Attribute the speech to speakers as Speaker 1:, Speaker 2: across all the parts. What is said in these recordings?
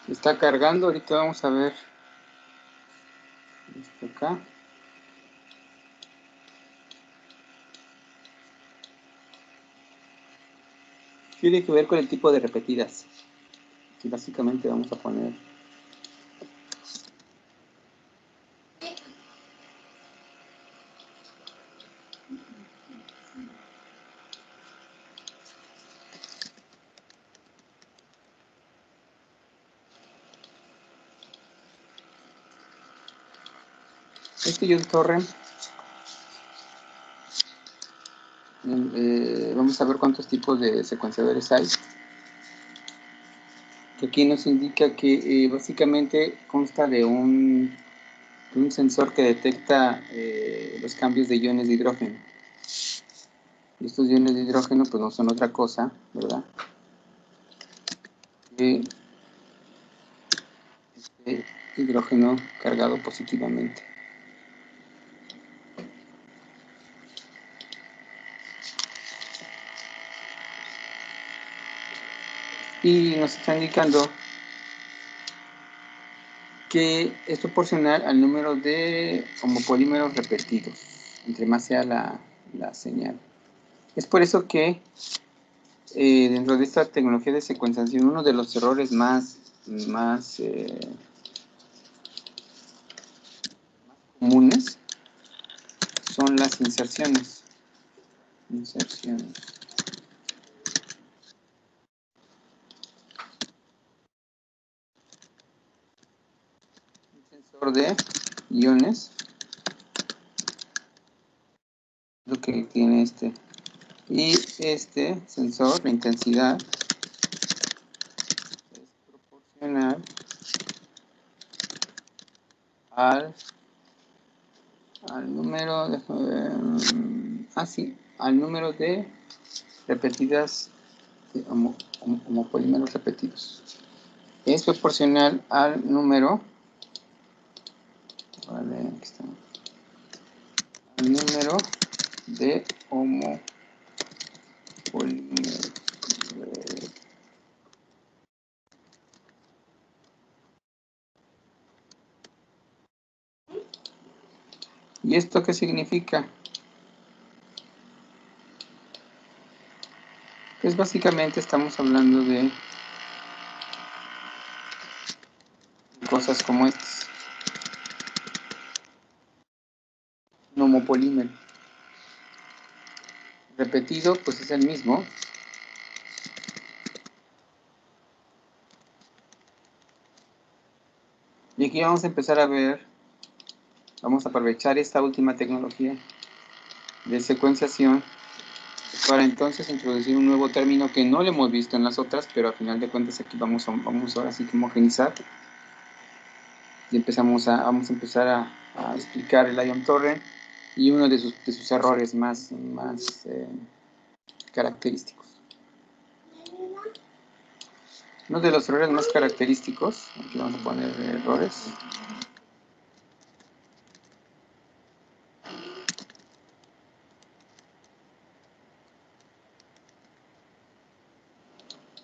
Speaker 1: Está cargando, ahorita vamos a ver esto acá. Tiene que ver con el tipo de repetidas. Aquí básicamente vamos a poner este ion torrent. Vamos a ver cuántos tipos de secuenciadores hay. Que aquí nos indica que básicamente consta de un sensor que detecta los cambios de iones de hidrógeno. Y estos iones de hidrógeno pues no son otra cosa, ¿verdad? Que este hidrógeno cargado positivamente. Y nos está indicando que es proporcional al número de homopolímeros repetidos, entre más sea la señal. Es por eso que dentro de esta tecnología de secuenciación, uno de los errores más comunes son las inserciones. Un sensor de iones, lo que tiene este. Y este sensor, la intensidad, es proporcional al número de, al número de repetidas homopolímeros repetidos. Es proporcional al número, vale, aquí está, al número de homopolímeros. ¿Y esto qué significa? Pues básicamente estamos hablando de cosas como estas. Un homopolímero repetido, pues es el mismo. Y aquí vamos a empezar a ver, vamos a aprovechar esta última tecnología de secuenciación para entonces introducir un nuevo término que no lo hemos visto en las otras, pero a final de cuentas aquí vamos ahora sí que homogenizar y vamos a empezar a explicar el ion torrent y uno de sus errores más característicos. Uno de los errores más característicos, aquí vamos a poner errores.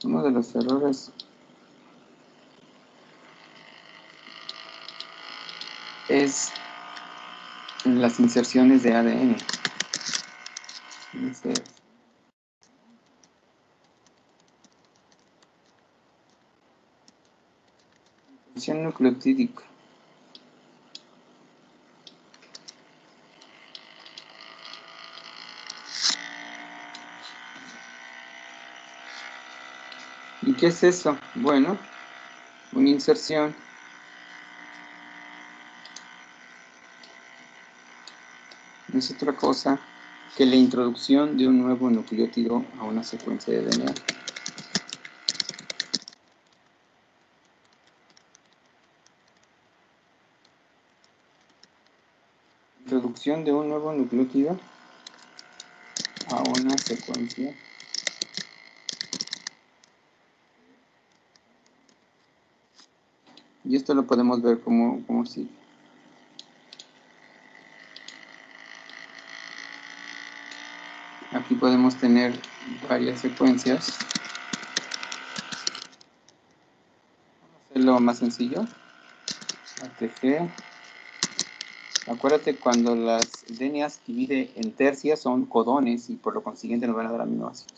Speaker 1: Uno de los errores es en las inserciones de ADN. Inserción nucleotídica. ¿Y qué es eso? Bueno, una inserción no es otra cosa que la introducción de un nuevo nucleótido a una secuencia de DNA. Introducción de un nuevo nucleótido a una secuencia y esto lo podemos ver como sigue. Aquí podemos tener varias secuencias. Vamos a hacerlo más sencillo. ATG. Acuérdate, cuando las DNA se divide en tercias son codones y por lo consiguiente nos van a dar aminoácidos.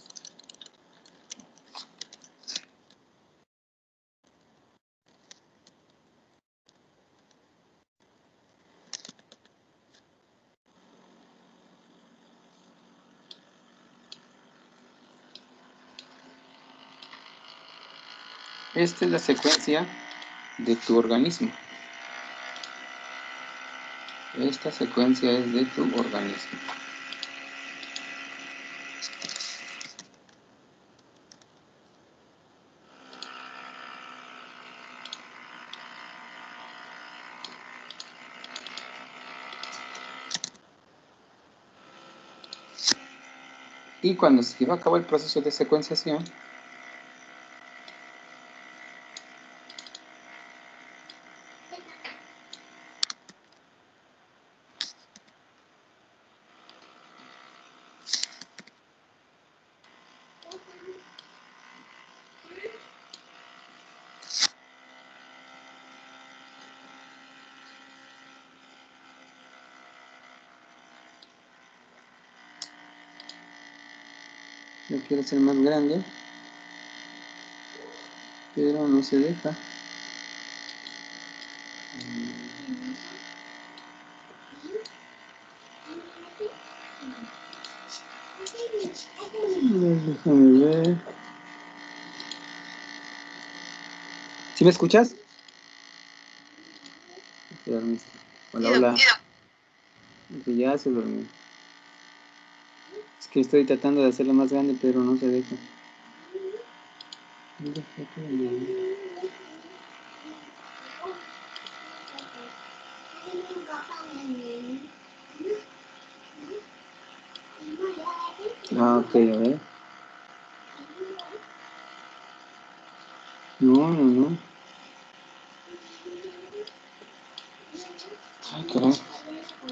Speaker 1: Esta es la secuencia de tu organismo. Esta secuencia es de tu organismo. Y cuando se lleva a cabo el proceso de secuenciación, lo quiero hacer más grande, pero no se deja. Déjame ver. ¿Sí me escuchas? ¿Te dormiste? Hola, hola. Que ya se durmió. Es que estoy tratando de hacerlo más grande, pero no se deja. Ah, ok, a ver. No. Ay, caray.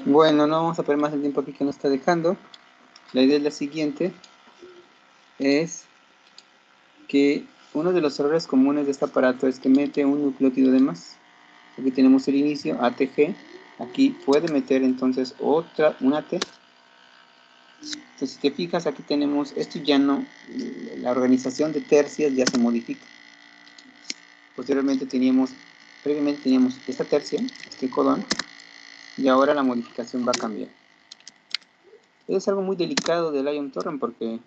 Speaker 1: Bueno, no vamos a perder más el tiempo aquí que nos está dejando. La idea es la siguiente. Es que uno de los errores comunes de este aparato es que mete un nucleótido de más. Aquí tenemos el inicio, ATG. Aquí puede meter entonces una T. Entonces, si te fijas, aquí tenemos, esto ya no, la organización de tercias ya se modifica. Previamente teníamos esta tercia, este codón, y ahora la modificación va a cambiar. Es algo muy delicado del ion torrent porque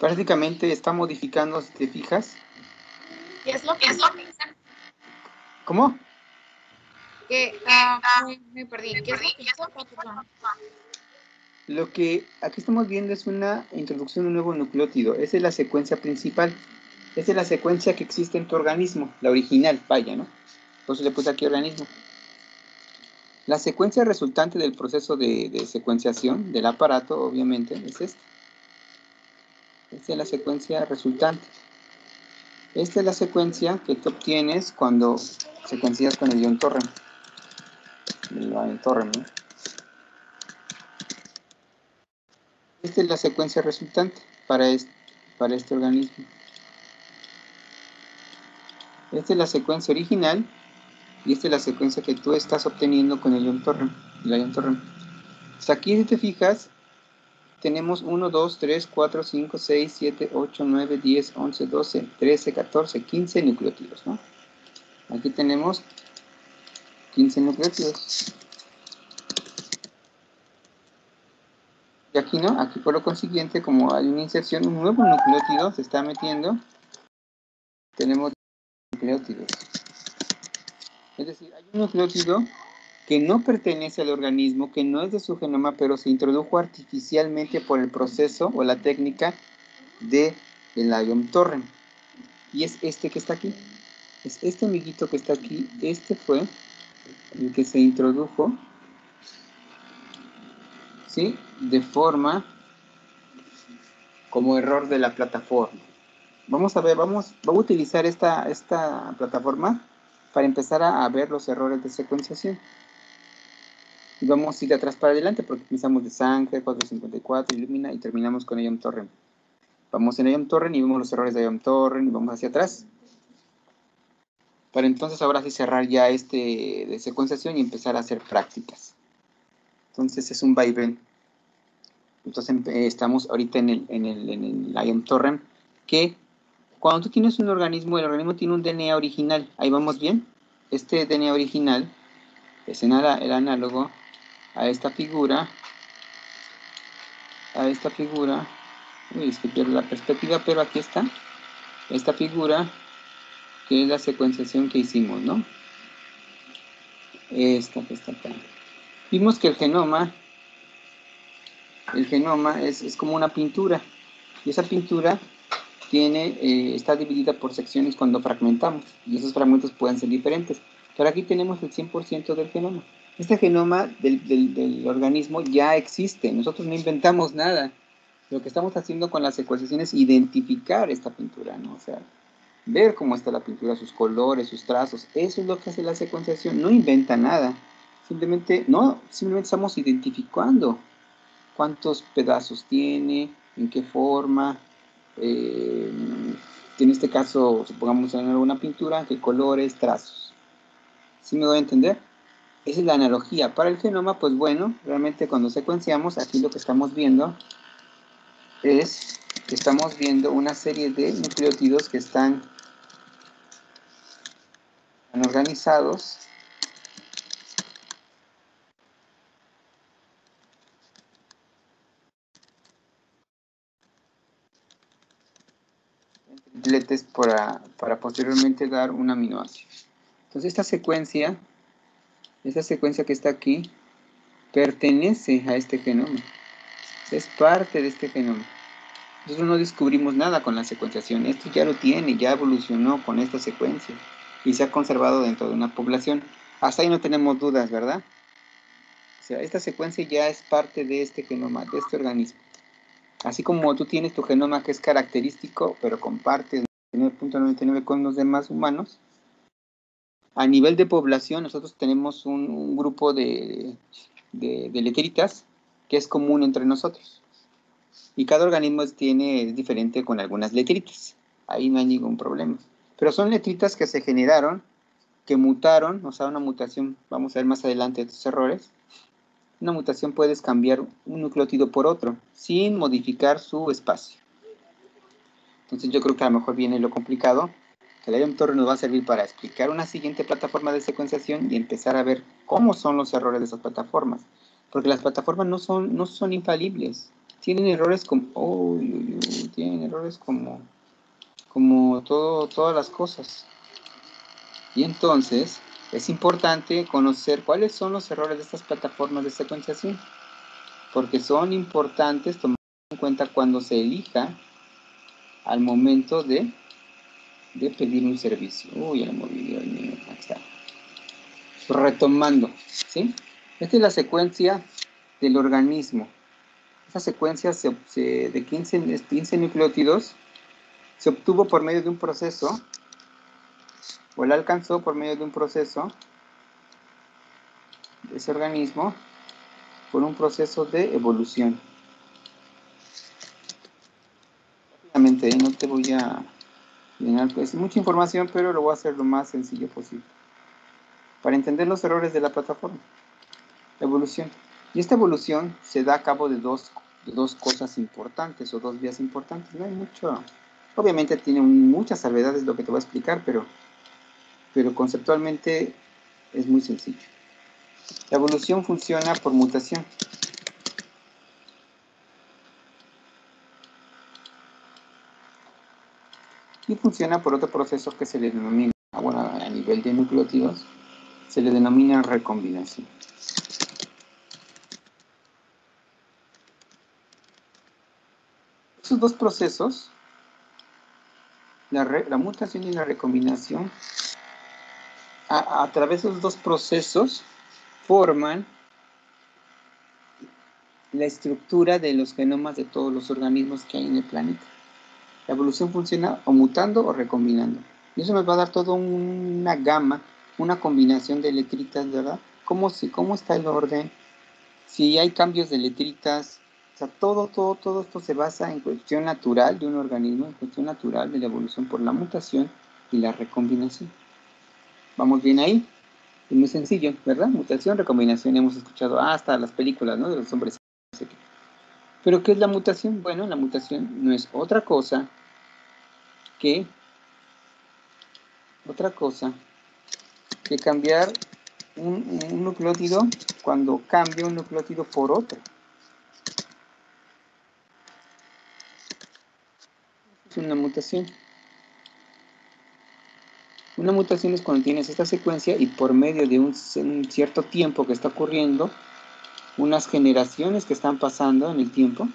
Speaker 1: prácticamente está modificando, si te fijas.
Speaker 2: ¿Qué es lo que es?
Speaker 1: ¿Cómo?
Speaker 2: Me perdí. ¿Qué es lo que es?
Speaker 1: Lo que aquí estamos viendo es una introducción de un nuevo nucleótido. Esa es la secuencia principal. Esa es la secuencia que existe en tu organismo, la original, vaya, ¿no? Por eso le puse aquí organismo. La secuencia resultante del proceso de secuenciación del aparato, obviamente, es esta. Esta es la secuencia resultante. Esta es la secuencia que tú obtienes cuando secuencias con el ion torrent. El ion torrent, ¿no? Esta es la secuencia resultante para este organismo. Esta es la secuencia original y esta es la secuencia que tú estás obteniendo con el ion torrent. Entonces aquí, si te fijas, tenemos 1, 2, 3, 4, 5, 6, 7, 8, 9, 10, 11, 12, 13, 14, 15 nucleótidos, ¿no? Aquí tenemos 15 nucleótidos. Y aquí no, aquí por lo consiguiente, como hay una inserción, un nuevo nucleótido se está metiendo, tenemos nucleótidos. Es decir, hay un nucleótido que no pertenece al organismo, que no es de su genoma, pero se introdujo artificialmente por el proceso o la técnica de el ion torrent. Y es este que está aquí. Es este amiguito que está aquí. Este fue el que se introdujo, ¿sí? De forma como error de la plataforma. Vamos a ver, vamos a utilizar esta plataforma para empezar a ver los errores de secuenciación. Y vamos a ir de atrás para adelante porque empezamos de Sanger, 454, Illumina y terminamos con IOM Torrent. Vamos en IOM Torrent y vemos los errores de IOM Torrent y vamos hacia atrás. Para entonces ahora sí cerrar ya este de secuenciación y empezar a hacer prácticas. Entonces es un vaivén. Entonces estamos ahorita en el IOM Torrent, que cuando tú tienes un organismo, el organismo tiene un DNA original. Ahí vamos bien. Este DNA original es el análogo a esta figura. Uy, es que pierdo la perspectiva, pero aquí está. Esta figura, que es la secuenciación que hicimos, ¿no? Esta que está acá. Vimos que el genoma es como una pintura. Y esa pintura está dividida por secciones cuando fragmentamos. Y esos fragmentos pueden ser diferentes. Pero aquí tenemos el 100% del genoma. Este genoma del organismo ya existe. Nosotros no inventamos nada. Lo que estamos haciendo con la secuenciación es identificar esta pintura, ¿no? O sea, ver cómo está la pintura, sus colores, sus trazos. Eso es lo que hace la secuenciación. No inventa nada. Simplemente estamos identificando cuántos pedazos tiene, en qué forma. En este caso, supongamos en alguna pintura, qué colores, trazos. ¿Sí me doy a entender? Esa es la analogía. Para el genoma, pues bueno, realmente cuando secuenciamos, aquí lo que estamos viendo es que estamos viendo una serie de nucleótidos que están organizados en tripletes para posteriormente dar un aminoácido. Entonces esta secuencia que está aquí pertenece a este genoma, es parte de este genoma. Nosotros no descubrimos nada con la secuenciación, esto ya lo tiene, ya evolucionó con esta secuencia y se ha conservado dentro de una población. Hasta ahí no tenemos dudas, ¿verdad? O sea, esta secuencia ya es parte de este genoma, de este organismo. Así como tú tienes tu genoma que es característico, pero compartes 99.99 con los demás humanos, a nivel de población nosotros tenemos un grupo de letritas que es común entre nosotros. Y cada organismo es diferente con algunas letritas. Ahí no hay ningún problema. Pero son letritas que se generaron, que mutaron, o sea, una mutación, vamos a ver más adelante estos errores. Una mutación puedes cambiar un nucleótido por otro, sin modificar su espacio. Entonces yo creo que a lo mejor viene lo complicado, que el IOM Torrent nos va a servir para explicar una siguiente plataforma de secuenciación y empezar a ver cómo son los errores de esas plataformas. Porque las plataformas no son infalibles. Tienen errores como... tienen errores como todas las cosas. Y entonces es importante conocer cuáles son los errores de estas plataformas de secuenciación. Porque son importantes tomar en cuenta cuando se elija al momento de pedir un servicio. Uy, ya lo moví, aquí está. Retomando, ¿sí? Esta es la secuencia del organismo. Esta secuencia de 15 nucleótidos se obtuvo por medio de un proceso, o la alcanzó por medio de un proceso de ese organismo, por un proceso de evolución. Rápidamente, no te voy a llenar pues mucha información, pero lo voy a hacer lo más sencillo posible. Para entender los errores de la plataforma. Evolución. Y esta evolución se da a cabo de dos cosas importantes o dos vías importantes. No hay mucho. Obviamente tiene muchas salvedades lo que te voy a explicar, pero conceptualmente es muy sencillo. La evolución funciona por mutación. Y funciona por otro proceso que se le denomina, bueno, a nivel de nucleótidos, se le denomina recombinación. Esos dos procesos, la mutación y la recombinación, a través de esos dos procesos forman la estructura de los genomas de todos los organismos que hay en el planeta. La evolución funciona o mutando o recombinando. Y eso nos va a dar toda una gama una combinación de letritas, ¿verdad? ¿Cómo está el orden? Si hay cambios de letritas, o sea, todo esto se basa en cuestión natural de un organismo, en cuestión natural de la evolución por la mutación y la recombinación. ¿Vamos bien ahí? Es muy sencillo, ¿verdad? Mutación, recombinación, hemos escuchado hasta las películas, ¿no? De los hombres. No sé qué. ¿Pero qué es la mutación? Bueno, la mutación no es otra cosa que cambiar un nucleótido cuando cambia un nucleótido por otro. Es una mutación. Una mutación es cuando tienes esta secuencia y por medio de un cierto tiempo que está ocurriendo, unas generaciones que están pasando en el tiempo,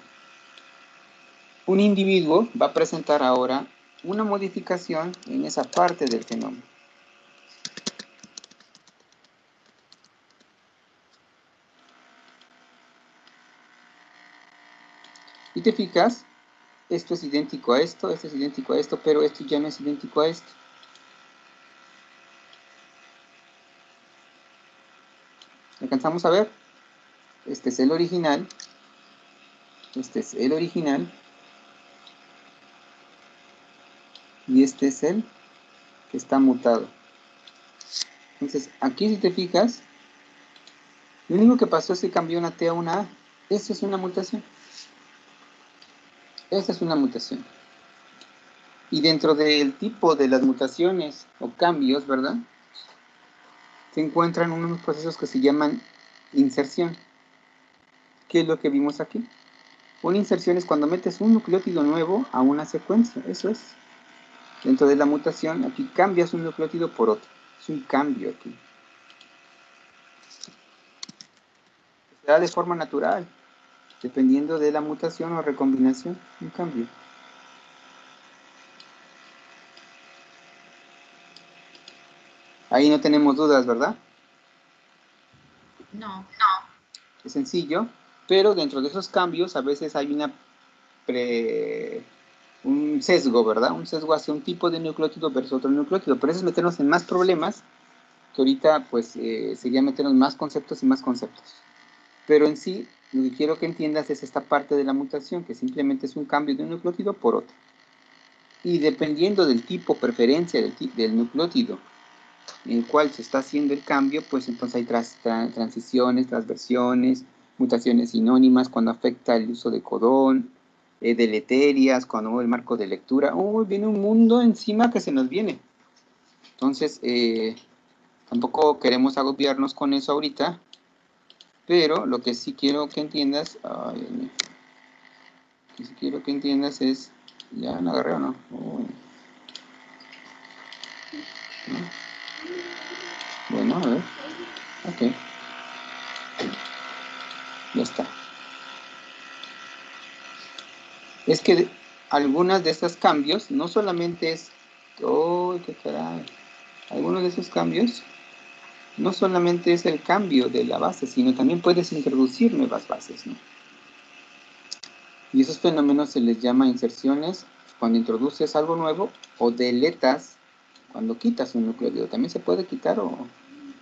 Speaker 1: un individuo va a presentar ahora una modificación en esa parte del genoma. Y te fijas, esto es idéntico a esto es idéntico a esto, pero esto ya no es idéntico a esto. ¿Alcanzamos a ver? Este es el original. Este es el original. Y este es el que está mutado. Entonces, aquí si te fijas, lo único que pasó es que cambió una T a una A. Esa es una mutación. Esa es una mutación. Y dentro del tipo de las mutaciones o cambios, ¿verdad? Se encuentran unos procesos que se llaman inserción. ¿Qué es lo que vimos aquí? Una inserción es cuando metes un nucleótido nuevo a una secuencia. Eso es. Dentro de la mutación, aquí cambias un nucleótido por otro. Es un cambio aquí. Se da de forma natural, dependiendo de la mutación o recombinación, un cambio. Ahí no tenemos dudas, ¿verdad?
Speaker 2: No.
Speaker 1: Es sencillo, pero dentro de esos cambios a veces hay un sesgo, ¿verdad? Un sesgo hacia un tipo de nucleótido versus otro nucleótido. Pero eso es meternos en más problemas, que ahorita pues sería meternos más conceptos y más conceptos. Pero en sí, lo que quiero que entiendas es esta parte de la mutación, que simplemente es un cambio de un nucleótido por otro. Y dependiendo del tipo, preferencia del nucleótido en el cual se está haciendo el cambio, pues entonces hay transiciones, transversiones, mutaciones sinónimas cuando afecta el uso de codón, deleterias, cuando el marco de lectura. Viene un mundo encima que se nos viene. Entonces, tampoco queremos agobiarnos con eso ahorita, pero lo que sí quiero que entiendas, lo que sí quiero que entiendas es, ¿ya la agarré o no? ¿No? Bueno, a ver, ok, ya está. Es que algunas de estos cambios, no solamente es, ¡oh, qué caray! Algunos de esos cambios, no solamente es el cambio de la base, sino también puedes introducir nuevas bases, ¿no? Y esos fenómenos se les llama inserciones cuando introduces algo nuevo o deletas cuando quitas un nucleótido. También se puede quitar o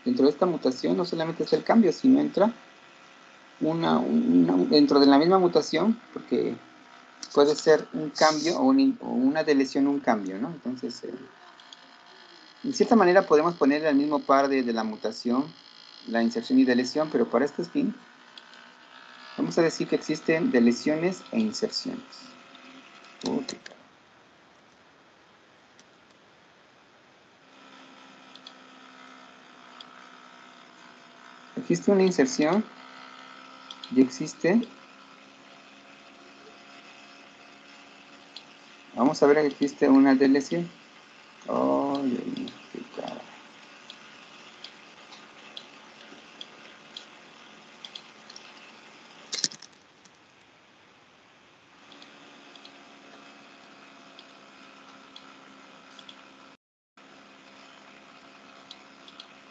Speaker 1: dentro de esta mutación no solamente es el cambio, sino entra dentro de la misma mutación, porque puede ser un cambio o una deleción, un cambio, ¿no? Entonces, en cierta manera podemos poner al mismo par de la mutación, la inserción y deleción, pero para este fin, vamos a decir que existen deleciones e inserciones. Existe una inserción y existe, vamos a ver que existe una deleción. Oh, Dios mío, qué cara.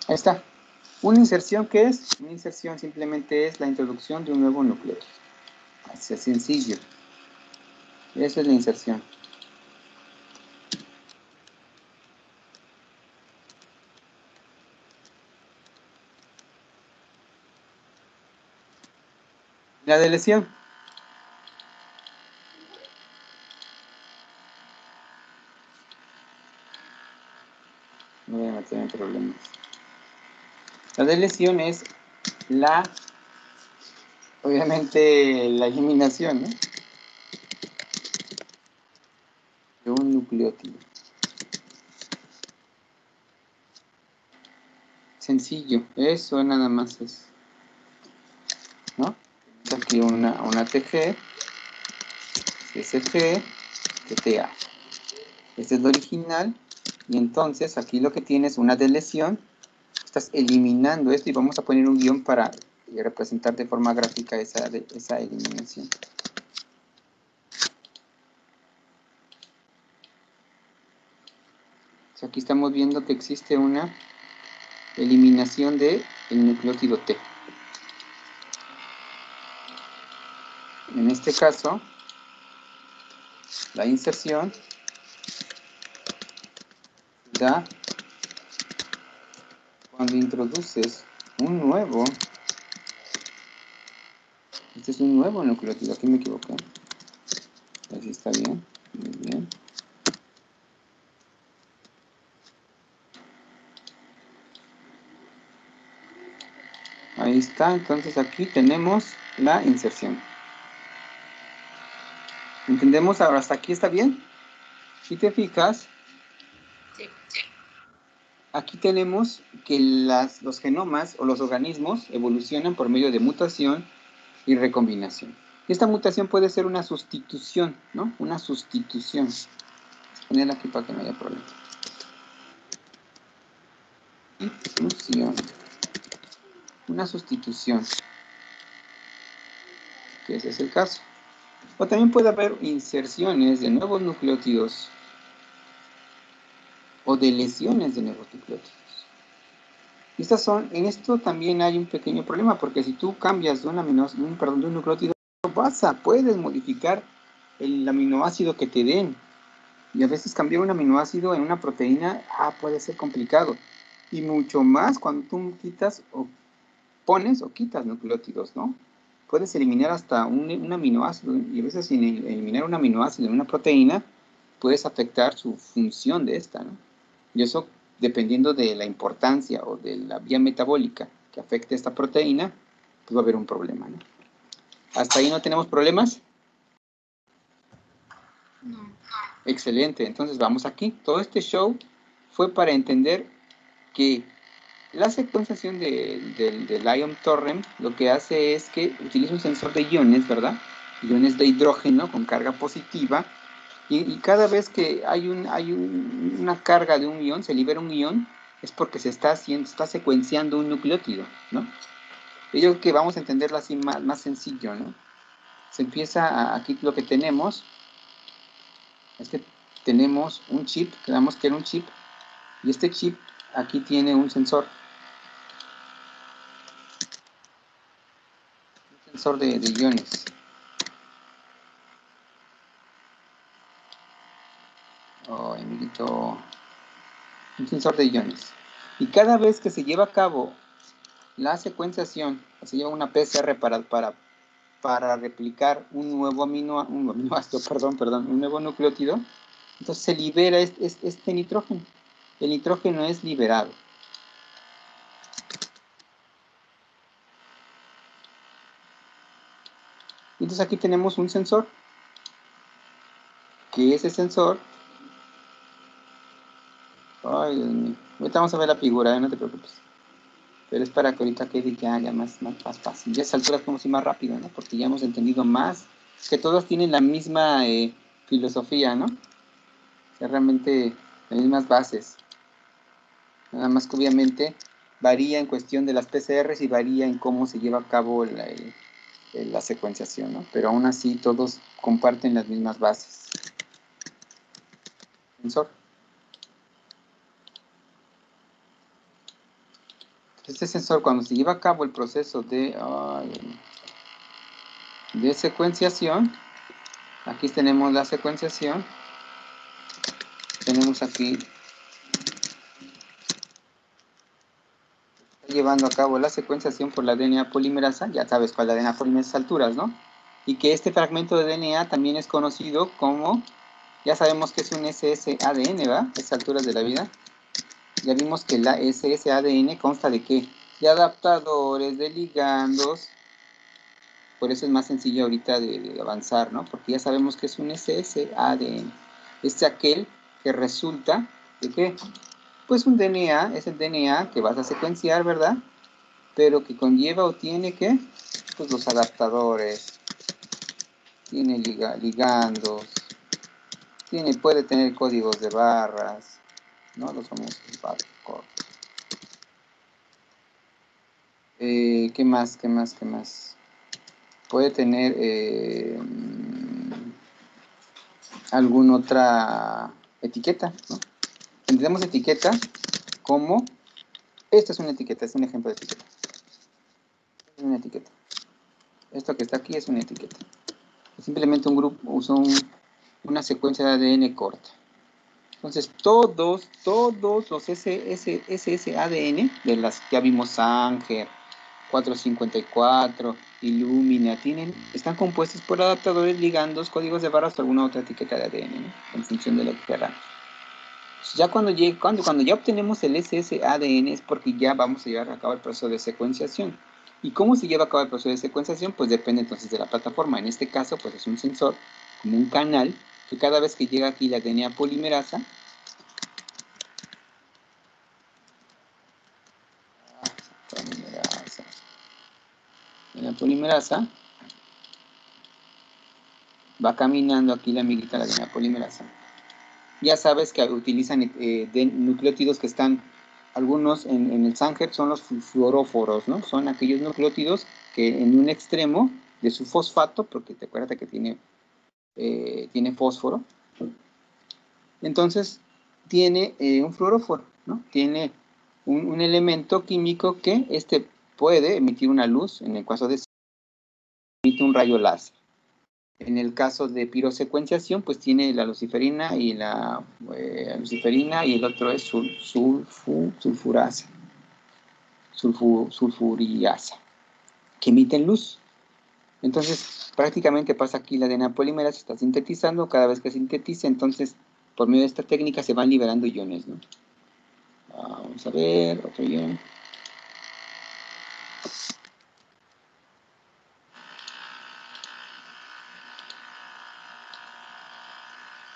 Speaker 1: Ahí está. ¿Una inserción qué es? Una inserción simplemente es la introducción de un nuevo nucleótido. Así es sencillo. Eso es la inserción. La deleción. No voy a meter en problemas. La deleción es obviamente, la eliminación, ¿no?, de un nucleótido. Sencillo, eso nada más es, ¿no? Aquí una TG, SG, TTA. Este es lo original, y entonces aquí lo que tienes es una deleción. Estás eliminando esto y vamos a poner un guión para representar de forma gráfica esa eliminación. Entonces aquí estamos viendo que existe una eliminación del nucleótido T. En este caso, la inserción da cuando introduces un nuevo, este es un nuevo nucleótido, aquí me equivoqué, así está bien, muy bien. Ahí está, entonces aquí tenemos la inserción. ¿Entendemos ahora hasta aquí? ¿Está bien? Si te fijas,
Speaker 2: Sí.
Speaker 1: aquí tenemos que los genomas o los organismos evolucionan por medio de mutación y recombinación. Esta mutación puede ser una sustitución, ¿no? Una sustitución. Voy a ponerla aquí para que no haya problema. Sustitución. Una sustitución. Que ese es el caso. O también puede haber inserciones de nuevos nucleótidos o de lesiones de nuevos nucleótidos. En esto también hay un pequeño problema, porque si tú cambias de un nucleótido, puedes modificar el aminoácido que te den. Y a veces cambiar un aminoácido en una proteína puede ser complicado. Y mucho más cuando tú quitas o pones o quitas nucleótidos, ¿no? Puedes eliminar hasta un aminoácido, y a veces sin eliminar un aminoácido en una proteína, puedes afectar su función de esta, ¿no? Y eso, dependiendo de la importancia o de la vía metabólica que afecte esta proteína, pues va a haber un problema, ¿no? ¿Hasta ahí no tenemos problemas?
Speaker 2: No.
Speaker 1: Excelente, entonces vamos aquí. Todo este show fue para entender que la secuenciación del Ion Torrent lo que hace es que utiliza un sensor de iones, ¿verdad? Iones de hidrógeno con carga positiva, y cada vez que hay una carga de un ion, se libera un ion, es porque se está secuenciando un nucleótido, ¿no? Yo creo que vamos a entenderlo así más sencillo, ¿no? Se empieza, aquí lo que tenemos es que tenemos un chip, quedamos que era un chip, y este chip aquí tiene un sensor de iones. Oh, Emilito. Un sensor de iones. Y cada vez que se lleva a cabo la secuenciación, se lleva una PCR para replicar un nuevo aminoácido, un nuevo nucleótido, entonces se libera este nitrógeno. El nitrógeno es liberado. Entonces aquí tenemos un sensor, que ese sensor, ay Dios mío, ahorita vamos a ver la figura, no te preocupes, pero es para que ahorita quede ya más fácil. Ya a esa altura podemos ir más rápido, ¿no? Porque ya hemos entendido más, que todos tienen la misma filosofía, ¿no? O sea, realmente las mismas bases. Nada más que obviamente varía en cuestión de las PCRs y varía en cómo se lleva a cabo la secuenciación, ¿no? Pero aún así todos comparten las mismas bases. Sensor. Este sensor, cuando se lleva a cabo el proceso de secuenciación, aquí tenemos la secuenciación, tenemos aquí llevando a cabo la secuenciación por la DNA polimerasa, ya sabes cuál es la DNA polimerasa a alturas, ¿no? Y que este fragmento de DNA también es conocido como, ya sabemos que es un ssADN, ¿verdad? A estas alturas de la vida. Ya vimos que la ssADN consta de ¿qué? De adaptadores, de ligandos. Por eso es más sencillo ahorita de avanzar, ¿no? Porque ya sabemos que es un ssADN. Es aquel que resulta de ¿qué? Pues un DNA, es el DNA que vas a secuenciar, ¿verdad? Pero que conlleva o tiene ¿qué? Pues los adaptadores, tiene ligandos, puede tener códigos de barras, ¿no? Los famosos barcode. ¿Qué más? Puede tener alguna otra etiqueta, ¿no? Entendemos etiqueta como, esta es una etiqueta, es un ejemplo de etiqueta. Es una etiqueta. Esto que está aquí es una etiqueta. Simplemente un grupo usa una secuencia de ADN corta. Entonces, todos los ssADN, de las que ya vimos, Sanger, 454, Illumina, están compuestos por adaptadores, ligandos, códigos de barras o alguna otra etiqueta de ADN, ¿no? En función de lo que queramos. Ya cuando ya obtenemos el ssADN es porque ya vamos a llevar a cabo el proceso de secuenciación. ¿Y cómo se lleva a cabo el proceso de secuenciación? Pues depende entonces de la plataforma. En este caso, pues es un sensor, como un canal, que cada vez que llega aquí la DNA polimerasa, va caminando aquí la amiguita la DNA polimerasa. Ya sabes que utilizan nucleótidos que están, algunos en el Sanger son los fluoróforos, ¿no? Son aquellos nucleótidos que en un extremo de su fosfato, porque te acuerdas que tiene fósforo, entonces tiene un fluoróforo, ¿no? Tiene un elemento químico que puede emitir una luz, en el caso de emite un rayo láser. En el caso de pirosecuenciación, pues tiene la luciferina y el otro es sulfuriasa, que emiten luz. Entonces, prácticamente pasa aquí la DNA polímera, se está sintetizando, cada vez que sintetiza, entonces, por medio de esta técnica se van liberando iones, ¿no? Vamos a ver, otro ion.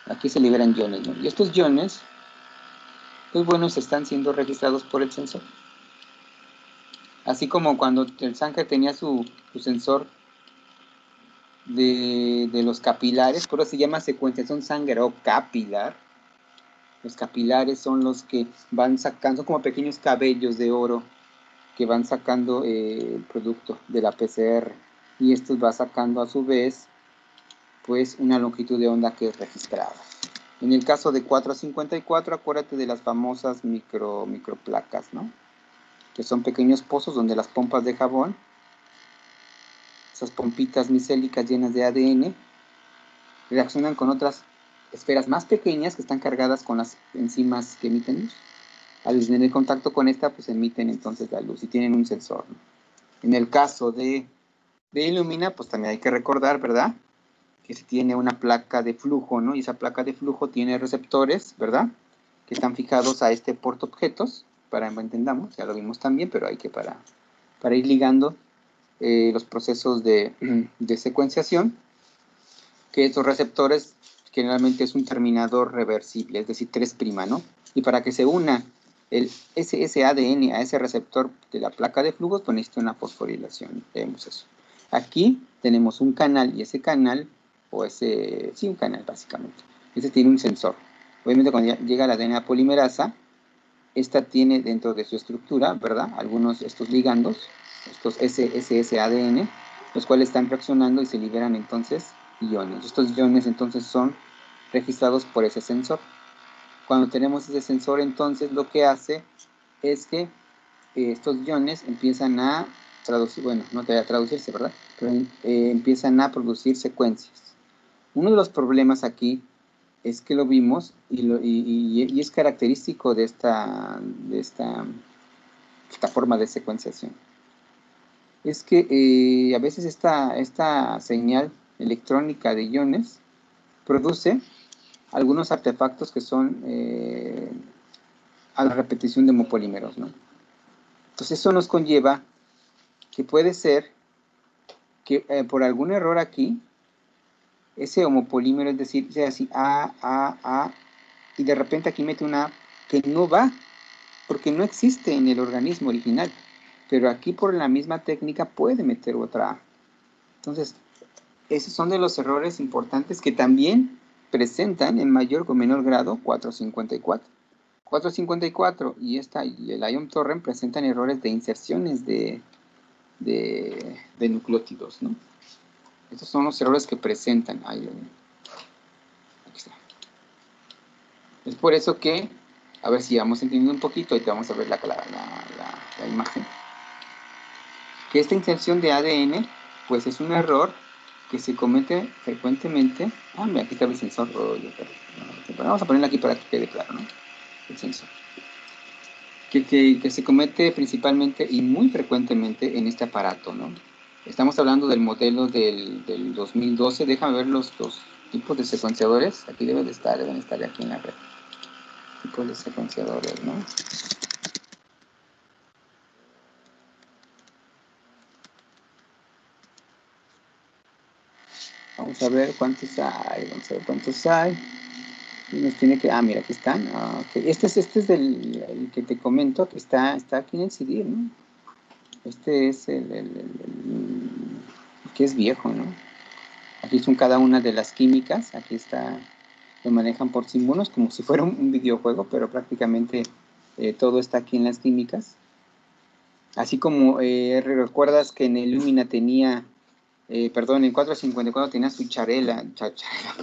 Speaker 1: Aquí se liberan iones, ¿no? Y estos iones, pues bueno, están siendo registrados por el sensor. Así como cuando el Sanger tenía su sensor de los capilares, por eso se llama secuenciación Sanger o capilar. Los capilares son los que van sacando, son como pequeños cabellos de oro que van sacando el producto de la PCR, y esto va sacando a su vez pues una longitud de onda que es registrada. En el caso de 454, acuérdate de las famosas microplacas, ¿no? Que son pequeños pozos donde las pompas de jabón, esas pompitas micélicas llenas de ADN, reaccionan con otras esferas más pequeñas que están cargadas con las enzimas que emiten luz. Al tener contacto con esta, pues emiten entonces la luz y tienen un sensor, ¿no? En el caso de Illumina, pues también hay que recordar, ¿verdad? Que se tiene una placa de flujo, ¿no? Y esa placa de flujo tiene receptores, ¿verdad? Que están fijados a este portaobjetos, para que entendamos, ya lo vimos también, pero hay que para ir ligando los procesos de secuenciación, que estos receptores generalmente es un terminador reversible, es decir, 3', ¿no? Y para que se una ese ADN a ese receptor de la placa de flujos, pues necesita una fosforilación. Vemos eso. Aquí tenemos un canal, y ese canal, un canal básicamente. Ese tiene un sensor. Obviamente cuando llega la DNA polimerasa, esta tiene dentro de su estructura, ¿verdad? Algunos de estos ligandos, estos ssADN, los cuales están reaccionando y se liberan entonces iones. Estos iones entonces son registrados por ese sensor. Cuando tenemos ese sensor, entonces lo que hace es que estos iones empiezan a traducir, bueno, no te voy a traducirse, ¿verdad? Pero empiezan a producir secuencias. Uno de los problemas aquí es que lo vimos y es característico de esta plataforma de secuenciación. Es que a veces esta señal electrónica de iones produce algunos artefactos que son a la repetición de homopolímeros, ¿no? Entonces eso nos conlleva que puede ser que por algún error aquí, ese homopolímero, es decir, sea así A, y de repente aquí mete una A que no va, porque no existe en el organismo original, pero aquí por la misma técnica puede meter otra A. Entonces, esos son de los errores importantes que también presentan en mayor o menor grado 454. 454 y el ion torrent presentan errores de inserciones de nucleótidos, ¿no? Estos son los errores que presentan. Aquí está. Es por eso que, a ver si vamos entendiendo un poquito, y te vamos a ver la imagen. Que esta inserción de ADN, pues es un error que se comete frecuentemente. Ah, mira, aquí está el sensor. Vamos a ponerlo aquí para que quede claro, ¿no? El sensor. Que se comete principalmente y muy frecuentemente en este aparato, ¿no? Estamos hablando del modelo del 2012. Déjame ver los tipos de secuenciadores. Aquí deben estar aquí en la red. Tipos de secuenciadores, ¿no? Vamos a ver cuántos hay. Y nos tiene que... Ah, mira, aquí están. Okay. Este es el que te comento, que está aquí en el CD, ¿no? Este es el que es viejo, ¿no? Aquí son cada una de las químicas. Aquí está, lo manejan por símbolos, como si fuera un videojuego, pero prácticamente todo está aquí en las químicas. Así como recuerdas que en el Lumina tenía... perdón, en 454 tenía su charela,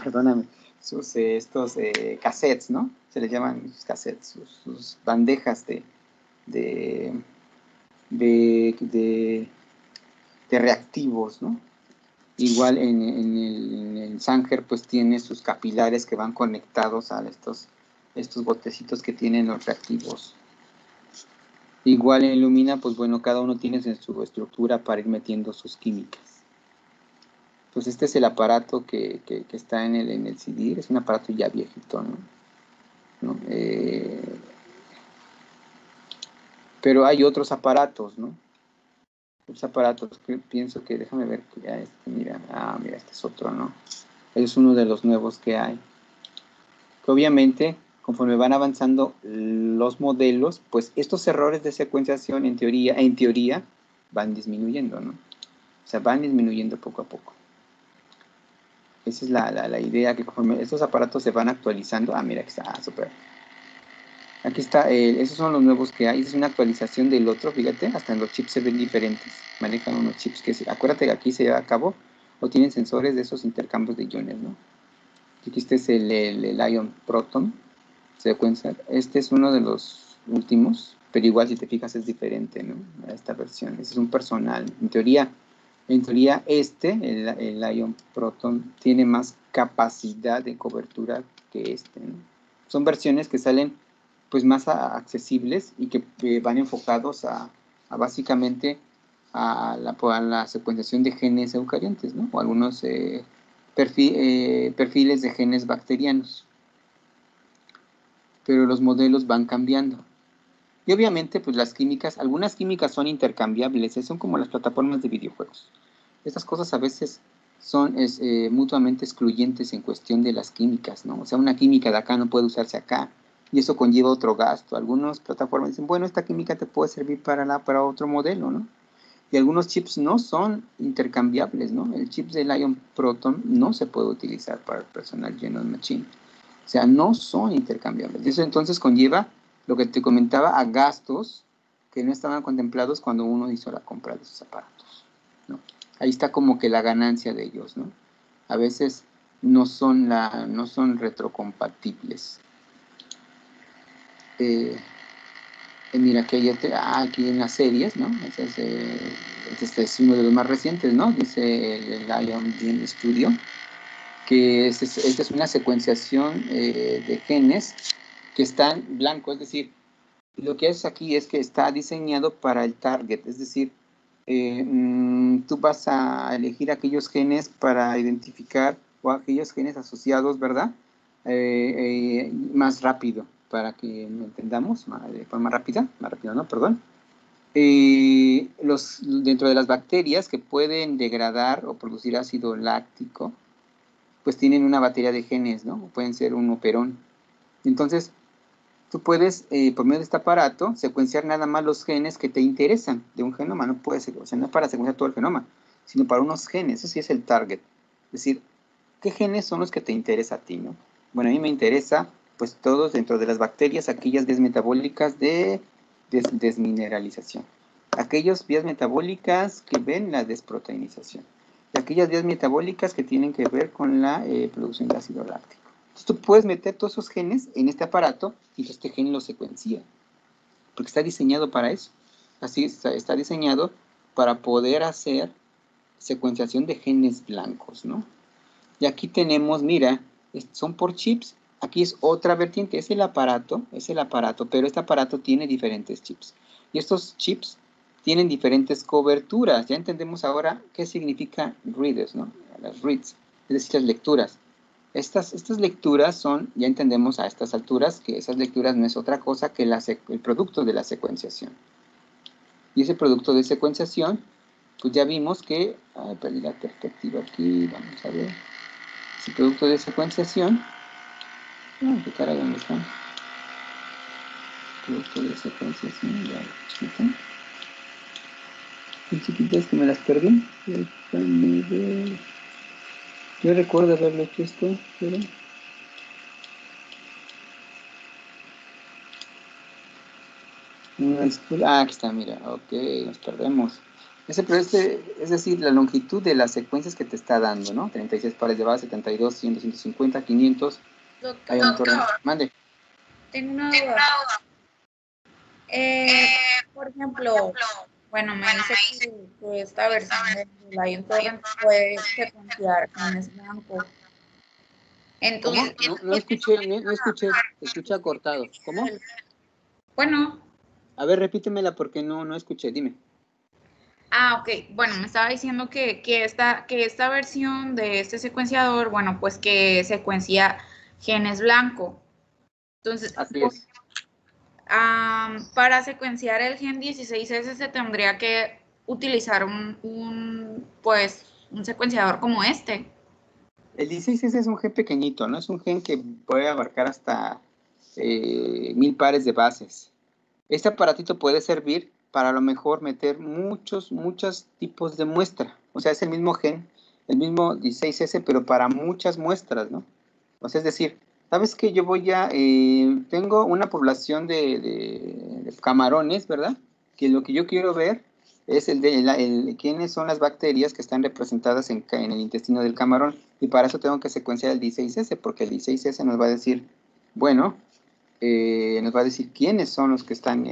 Speaker 1: perdóname, estos cassettes, ¿no? Se les llaman cassettes, sus bandejas de reactivos, ¿no? Igual en el Sanger pues tiene sus capilares que van conectados a estos botecitos que tienen los reactivos. Igual en Lumina, pues bueno, cada uno tiene su estructura para ir metiendo sus químicas. Pues este es el aparato que está en el CD, es un aparato ya viejito, ¿no? Pero hay otros aparatos, ¿no? Otros aparatos que pienso que, déjame ver, mira, este es otro, ¿no? Es uno de los nuevos que hay. Que obviamente, conforme van avanzando los modelos, pues estos errores de secuenciación en teoría, van disminuyendo, ¿no? O sea, van disminuyendo poco a poco. Esa es la idea, que conforme estos aparatos se van actualizando. Ah, mira, aquí está, súper. Aquí está, esos son los nuevos que hay. Es una actualización del otro, fíjate, hasta en los chips se ven diferentes. Manejan unos chips que, acuérdate que aquí se lleva a cabo, o tienen sensores de esos intercambios de iones, ¿no? Aquí este es el ion proton secuencia. Este es uno de los últimos, pero igual si te fijas es diferente, ¿no? A esta versión. Este es un personal. En teoría el ion proton, tiene más capacidad de cobertura que este, ¿no? Son versiones que salen pues más accesibles y que van enfocados a básicamente a la secuenciación de genes eucariontes, ¿no? O algunos perfiles de genes bacterianos. Pero los modelos van cambiando. Y obviamente, pues las químicas, algunas químicas son intercambiables, son como las plataformas de videojuegos. Estas cosas a veces son mutuamente excluyentes en cuestión de las químicas, ¿no? O sea, una química de acá no puede usarse acá, y eso conlleva otro gasto. Algunas plataformas dicen, bueno, esta química te puede servir para otro modelo, ¿no? Y algunos chips no son intercambiables, ¿no? El chip del ion proton no se puede utilizar para el personal Genome Machine. O sea, no son intercambiables. Eso entonces conlleva lo que te comentaba a gastos que no estaban contemplados cuando uno hizo la compra de esos aparatos, ¿no? Ahí está como que la ganancia de ellos, ¿no? A veces no son retrocompatibles. Mira que aquí en las series, ¿no? Este es uno de los más recientes, ¿no? Dice el Ion Gene Studio, que esta es una secuenciación de genes que están blancos, es decir, Lo que haces aquí es que está diseñado para el target, es decir, tú vas a elegir aquellos genes para identificar o aquellos genes asociados, ¿verdad? Más rápido, para que lo entendamos de forma rápida, más rápido, ¿no? Perdón. Dentro de las bacterias que pueden degradar o producir ácido láctico, pues tienen una batería de genes, ¿no? Pueden ser un operón. Entonces, tú puedes, por medio de este aparato, secuenciar nada más los genes que te interesan de un genoma. No puede ser, o sea, no es para secuenciar todo el genoma, sino para unos genes. Eso sí es el target. Es decir, ¿qué genes son los que te interesa a ti, no? Bueno, a mí me interesa, pues, todos dentro de las bacterias, aquellas vías metabólicas de desmineralización. Aquellas vías metabólicas que ven la desproteinización. Y aquellas vías metabólicas que tienen que ver con la producción de ácido láctico. Entonces tú puedes meter todos esos genes en este aparato y este gen lo secuencia, porque está diseñado para eso. Así está diseñado para poder hacer secuenciación de genes blancos, ¿no? Y aquí tenemos, mira, son por chips. Aquí es otra vertiente, es el aparato, pero este aparato tiene diferentes chips. Y estos chips tienen diferentes coberturas. Ya entendemos ahora qué significa readers, ¿no? Las reads, es decir, las lecturas. Estas lecturas son, ya entendemos a estas alturas, que esas lecturas no es otra cosa que el producto de la secuenciación. Y ese producto de secuenciación, pues ya vimos que, perdí la perspectiva aquí, vamos a ver. Ese producto de secuenciación, ¿qué caray, dónde está? Producto de secuenciación, ya, chiquita. Qué chiquitas que me las perdí. Déjame ver. Yo recuerdo haberlo hecho esto, pero... aquí está, mira, ok, nos perdemos. Es decir, la longitud de las secuencias que te está dando, ¿no? 36 pares de base, 72, 100, 250, 500.
Speaker 2: Doctor,
Speaker 1: Mande.
Speaker 2: tengo una duda. Por ejemplo, bueno, me dice que esta versión de Lion Torrent puede secuenciar genes blancos. Entonces,
Speaker 1: No escuché, escucha cortado. ¿Cómo?
Speaker 2: Bueno.
Speaker 1: A ver, repítemela porque no escuché, dime.
Speaker 2: Ok. Bueno, me estaba diciendo que esta versión de este secuenciador, bueno, pues que secuencia genes blanco. Entonces,
Speaker 1: Así es.
Speaker 2: para secuenciar el gen 16S se tendría que utilizar un secuenciador como este.
Speaker 1: El 16S es un gen pequeñito, ¿no? Es un gen que puede abarcar hasta 1000 pares de bases. Este aparatito puede servir para a lo mejor meter muchos tipos de muestra. O sea, es el mismo gen, el mismo 16S, pero para muchas muestras, ¿no? O sea, es decir, ¿sabes qué? Tengo una población de camarones, ¿verdad? Que lo que yo quiero ver es quiénes son las bacterias que están representadas en el intestino del camarón. Y para eso tengo que secuenciar el 16S, porque el 16S nos va a decir, bueno, nos va a decir quiénes son los que están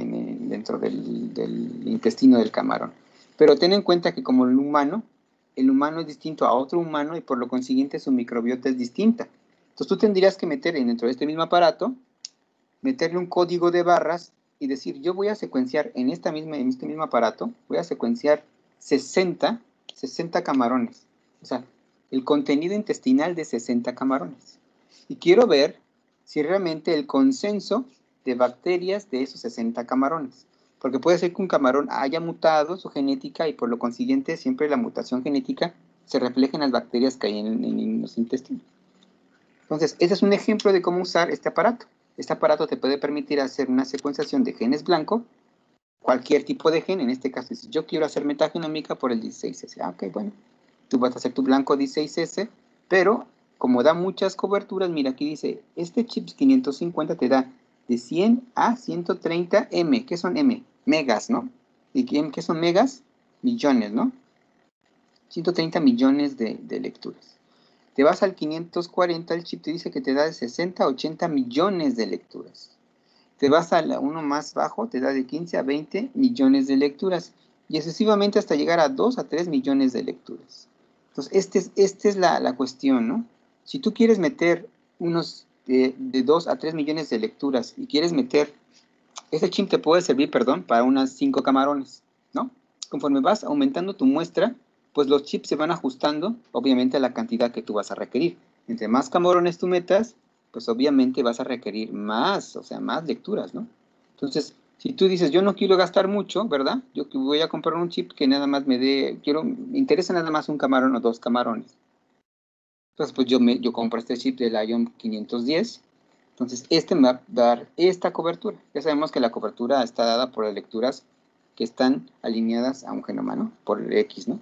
Speaker 1: dentro del intestino del camarón. Pero ten en cuenta que como el humano es distinto a otro humano y por lo consiguiente su microbiota es distinta. Entonces tú tendrías que meter dentro de este mismo aparato, meterle un código de barras y decir, yo voy a secuenciar en este mismo aparato, voy a secuenciar 60 camarones. O sea, el contenido intestinal de 60 camarones. Y quiero ver si realmente el consenso de bacterias de esos 60 camarones. Porque puede ser que un camarón haya mutado su genética y por lo consiguiente siempre la mutación genética se refleja en las bacterias que hay en los intestinos. Entonces, ese es un ejemplo de cómo usar este aparato. Este aparato te puede permitir hacer una secuenciación de genes blancos, cualquier tipo de gen, en este caso, si yo quiero hacer metagenómica por el 16S. Ok, bueno, tú vas a hacer tu blanco 16S, pero como da muchas coberturas, mira, aquí dice, este chip 550 te da de 100 a 130 M. ¿Qué son M? Megas, ¿no? ¿Y qué son megas? Millones, ¿no? 130 millones de lecturas. Te vas al 540, el chip te dice que te da de 60 a 80 millones de lecturas. Te vas a uno más bajo, te da de 15 a 20 millones de lecturas. Y excesivamente hasta llegar a 2 a 3 millones de lecturas. Entonces, esta es la cuestión, ¿no? Si tú quieres meter unos de 2 a 3 millones de lecturas y quieres meter ese chip te puede servir, perdón, para unas 5 camarones, ¿no? Conforme vas aumentando tu muestra, pues los chips se van ajustando, obviamente, a la cantidad que tú vas a requerir. Entre más camarones tú metas, pues obviamente vas a requerir más, o sea, más lecturas, ¿no? Entonces, si tú dices, yo no quiero gastar mucho, ¿verdad? Yo voy a comprar un chip que nada más me dé, me interesa nada más un camarón o 2 camarones. Entonces, pues yo compro este chip del Ion 510. Entonces, este me va a dar esta cobertura. Ya sabemos que la cobertura está dada por las lecturas que están alineadas a un genoma, ¿no? Por el X, ¿no?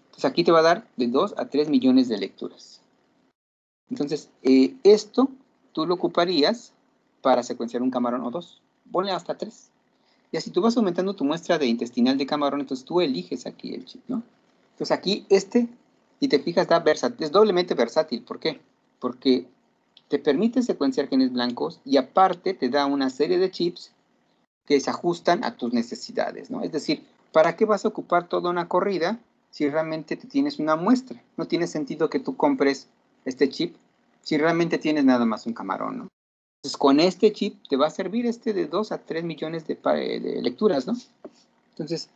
Speaker 1: Entonces, aquí te va a dar de 2 a 3 millones de lecturas. Entonces, esto tú lo ocuparías para secuenciar un camarón o 2. Ponle hasta 3. Y así tú vas aumentando tu muestra de intestinal de camarón, entonces tú eliges aquí el chip, ¿no? Entonces aquí si te fijas, es doblemente versátil. ¿Por qué? Porque te permite secuenciar genes blancos y aparte te da una serie de chips que se ajustan a tus necesidades, ¿no? Es decir, ¿para qué vas a ocupar toda una corrida si realmente te tienes una muestra? No tiene sentido que tú compres este chip si realmente tienes nada más un camarón, ¿no? Entonces, con este chip te va a servir de 2 a 3 millones de lecturas, ¿no? Entonces,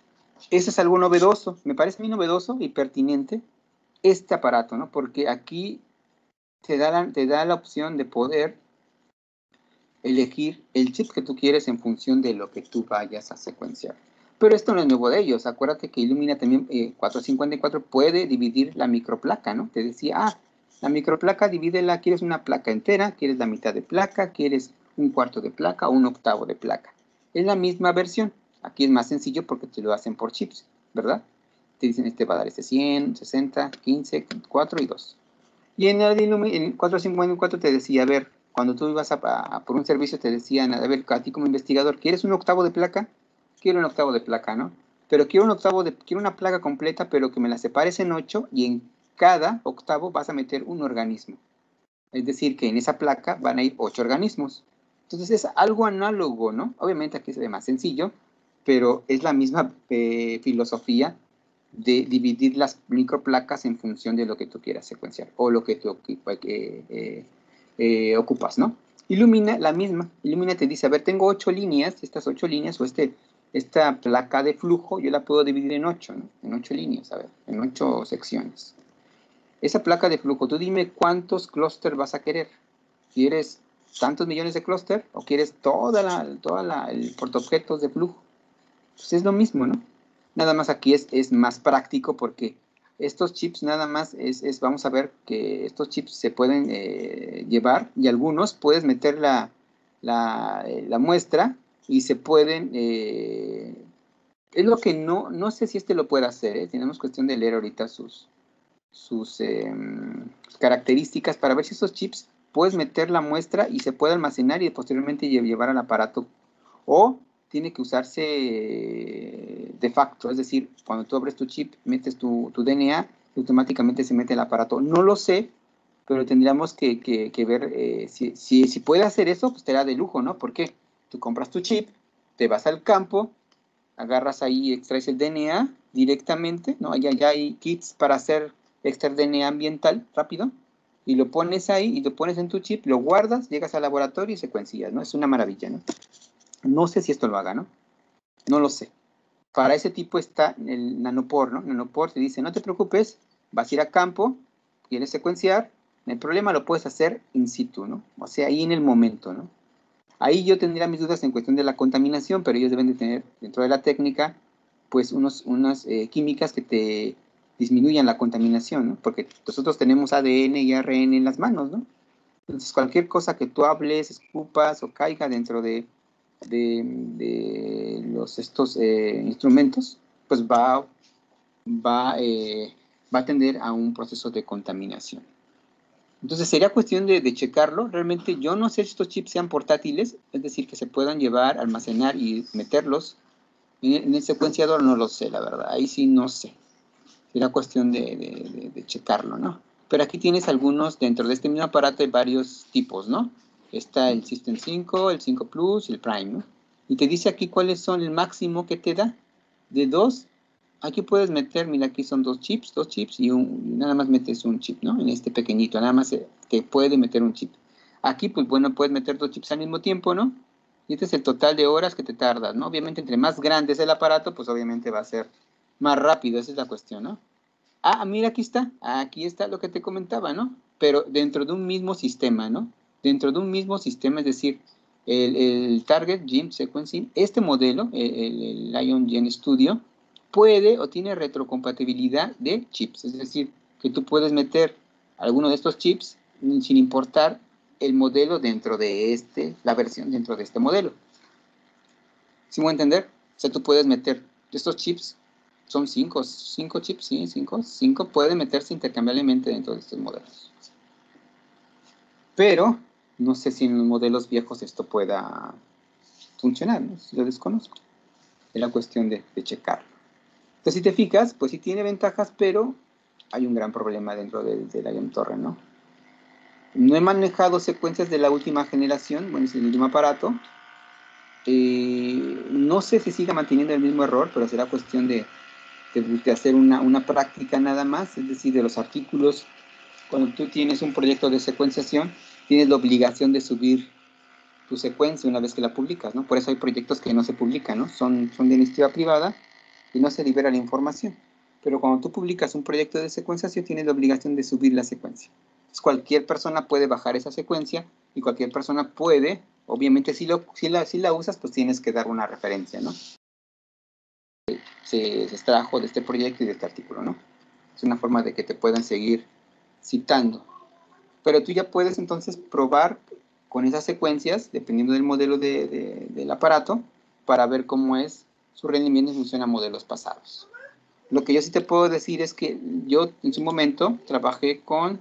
Speaker 1: eso es algo novedoso. Me parece muy novedoso y pertinente este aparato, ¿no? Porque aquí te da la opción de poder elegir el chip que tú quieres en función de lo que tú vayas a secuenciar. Pero esto no es nuevo de ellos. Acuérdate que Illumina también 454 puede dividir la microplaca, ¿no? Te decía, la microplaca divídela, quieres una placa entera, quieres la mitad de placa, quieres un cuarto de placa o un octavo de placa. Es la misma versión. Aquí es más sencillo porque te lo hacen por chips, ¿verdad? Te dicen, va a dar 100, 60, 15, 4 y 2. Y en el 454 te decía, a ver, cuando tú ibas por un servicio te decían, a ver, a ti como investigador, ¿quieres un octavo de placa? Quiero un octavo de placa, ¿no? Pero quiero una placa completa, pero que me la separes en 8 y en cada octavo vas a meter un organismo. Es decir, que en esa placa van a ir 8 organismos. Entonces es algo análogo, ¿no? Obviamente aquí se ve más sencillo, pero es la misma filosofía de dividir las microplacas en función de lo que tú quieras secuenciar o lo que tú ocupas, ¿no? Illumina la misma. Illumina te dice, a ver, tengo 8 líneas, estas 8 líneas o esta placa de flujo, yo la puedo dividir en 8, ¿no? En 8 líneas, a ver, en 8 secciones. Esa placa de flujo, tú dime cuántos clústeres vas a querer. ¿Quieres tantos millones de clústeres o quieres el portaobjetos de flujo? Pues es lo mismo, ¿no? Nada más aquí es más práctico porque estos chips nada más vamos a ver que estos chips se pueden llevar y algunos puedes meter la muestra y se pueden, es lo que no sé si lo puede hacer, tenemos cuestión de leer ahorita sus características para ver si esos chips puedes meter la muestra y se puede almacenar y posteriormente llevar al aparato o tiene que usarse de facto, es decir, cuando tú abres tu chip, metes tu DNA y automáticamente se mete el aparato. No lo sé, pero tendríamos que ver si puede hacer eso, pues te da de lujo, ¿no? Porque tú compras tu chip, te vas al campo, agarras ahí, extraes el DNA directamente, ¿no? Ya hay kits para hacer extraer DNA ambiental rápido, y lo pones ahí, y lo pones en tu chip, lo guardas, llegas al laboratorio y secuencias, ¿no? Es una maravilla, ¿no? No sé si esto lo haga, ¿no? No lo sé. Para ese tipo está el nanopore, ¿no? Nanopore te dice, no te preocupes, vas a ir a campo, quieres secuenciar, no hay problema, lo puedes hacer in situ, ¿no? O sea, ahí en el momento, ¿no? Ahí yo tendría mis dudas en cuestión de la contaminación, pero ellos deben de tener dentro de la técnica, pues, unas químicas que te disminuyan la contaminación, ¿no? Porque nosotros tenemos ADN y ARN en las manos, ¿no? Entonces, cualquier cosa que tú hables, escupas o caiga dentro de estos instrumentos, pues va a tender a un proceso de contaminación. Entonces sería cuestión de checarlo. Realmente yo no sé si estos chips sean portátiles, es decir, que se puedan llevar, almacenar y meterlos en el secuenciador, no lo sé, la verdad. Ahí sí no sé. Será cuestión de checarlo, ¿no? Pero aquí tienes algunos, dentro de este mismo aparato hay varios tipos, ¿no? Está el System 5, el 5 Plus, el Prime, ¿no? Y te dice aquí cuáles son el máximo que te da. De 2, aquí puedes meter, mira, aquí son dos chips y nada más metes un chip, ¿no? En este pequeñito, nada más te puede meter un chip. Aquí, pues bueno, puedes meter 2 chips al mismo tiempo, ¿no? Y este es el total de horas que te tardas, ¿no? Obviamente, entre más grande es el aparato, pues obviamente va a ser más rápido, esa es la cuestión, ¿no? Ah, mira, aquí está lo que te comentaba, ¿no? Pero dentro de un mismo sistema, ¿no? Dentro de un mismo sistema, es decir, el Target Gene Sequencing, este modelo, el Lion Gene Studio, puede o tiene retrocompatibilidad de chips, es decir, que tú puedes meter alguno de estos chips sin importar el modelo dentro de la versión dentro de este modelo. ¿Sí me voy a entender? O sea, tú puedes meter estos chips, son cinco chips, sí, cinco pueden meterse intercambiablemente dentro de estos modelos. Pero no sé si en los modelos viejos esto pueda funcionar, ¿no? Lo desconozco. Es la cuestión de checarlo. Entonces, si te fijas, pues sí tiene ventajas, pero hay un gran problema dentro del Lion Torrent, ¿no? No he manejado secuencias de la última generación, bueno, es el último aparato. No sé si siga manteniendo el mismo error, pero será cuestión de hacer una práctica nada más, es decir, de los artículos. Cuando tú tienes un proyecto de secuenciación, tienes la obligación de subir tu secuencia una vez que la publicas, ¿no? Por eso hay proyectos que no se publican, ¿no? Son de iniciativa privada y no se libera la información. Pero cuando tú publicas un proyecto de secuenciación, tienes la obligación de subir la secuencia. Entonces, cualquier persona puede bajar esa secuencia y cualquier persona puede, obviamente, si la usas, pues tienes que dar una referencia, ¿no? Se extrajo de este proyecto y de este artículo, ¿no? Es una forma de que te puedan seguir citando. Pero tú ya puedes entonces probar con esas secuencias, dependiendo del modelo del aparato, para ver cómo es su rendimiento en función a modelos pasados. Lo que yo sí te puedo decir es que yo en su momento trabajé con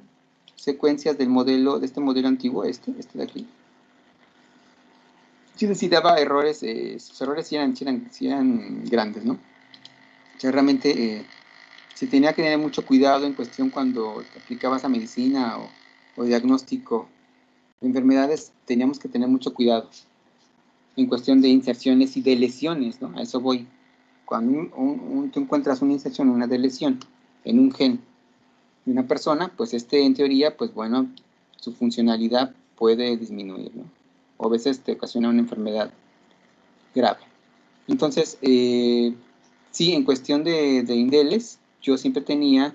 Speaker 1: secuencias del modelo, de este modelo antiguo, este de aquí. Sí daba errores, sus errores sí eran grandes, ¿no? O sea, realmente se tenía que tener mucho cuidado en cuestión cuando te aplicabas a medicina o diagnóstico de enfermedades, teníamos que tener mucho cuidado en cuestión de inserciones y de lesiones, ¿no? A eso voy. Cuando tú encuentras una inserción, una deleción en un gen de una persona, pues en teoría, pues bueno, su funcionalidad puede disminuir, ¿no? O a veces te ocasiona una enfermedad grave. Entonces, sí, en cuestión de indeles, yo siempre tenía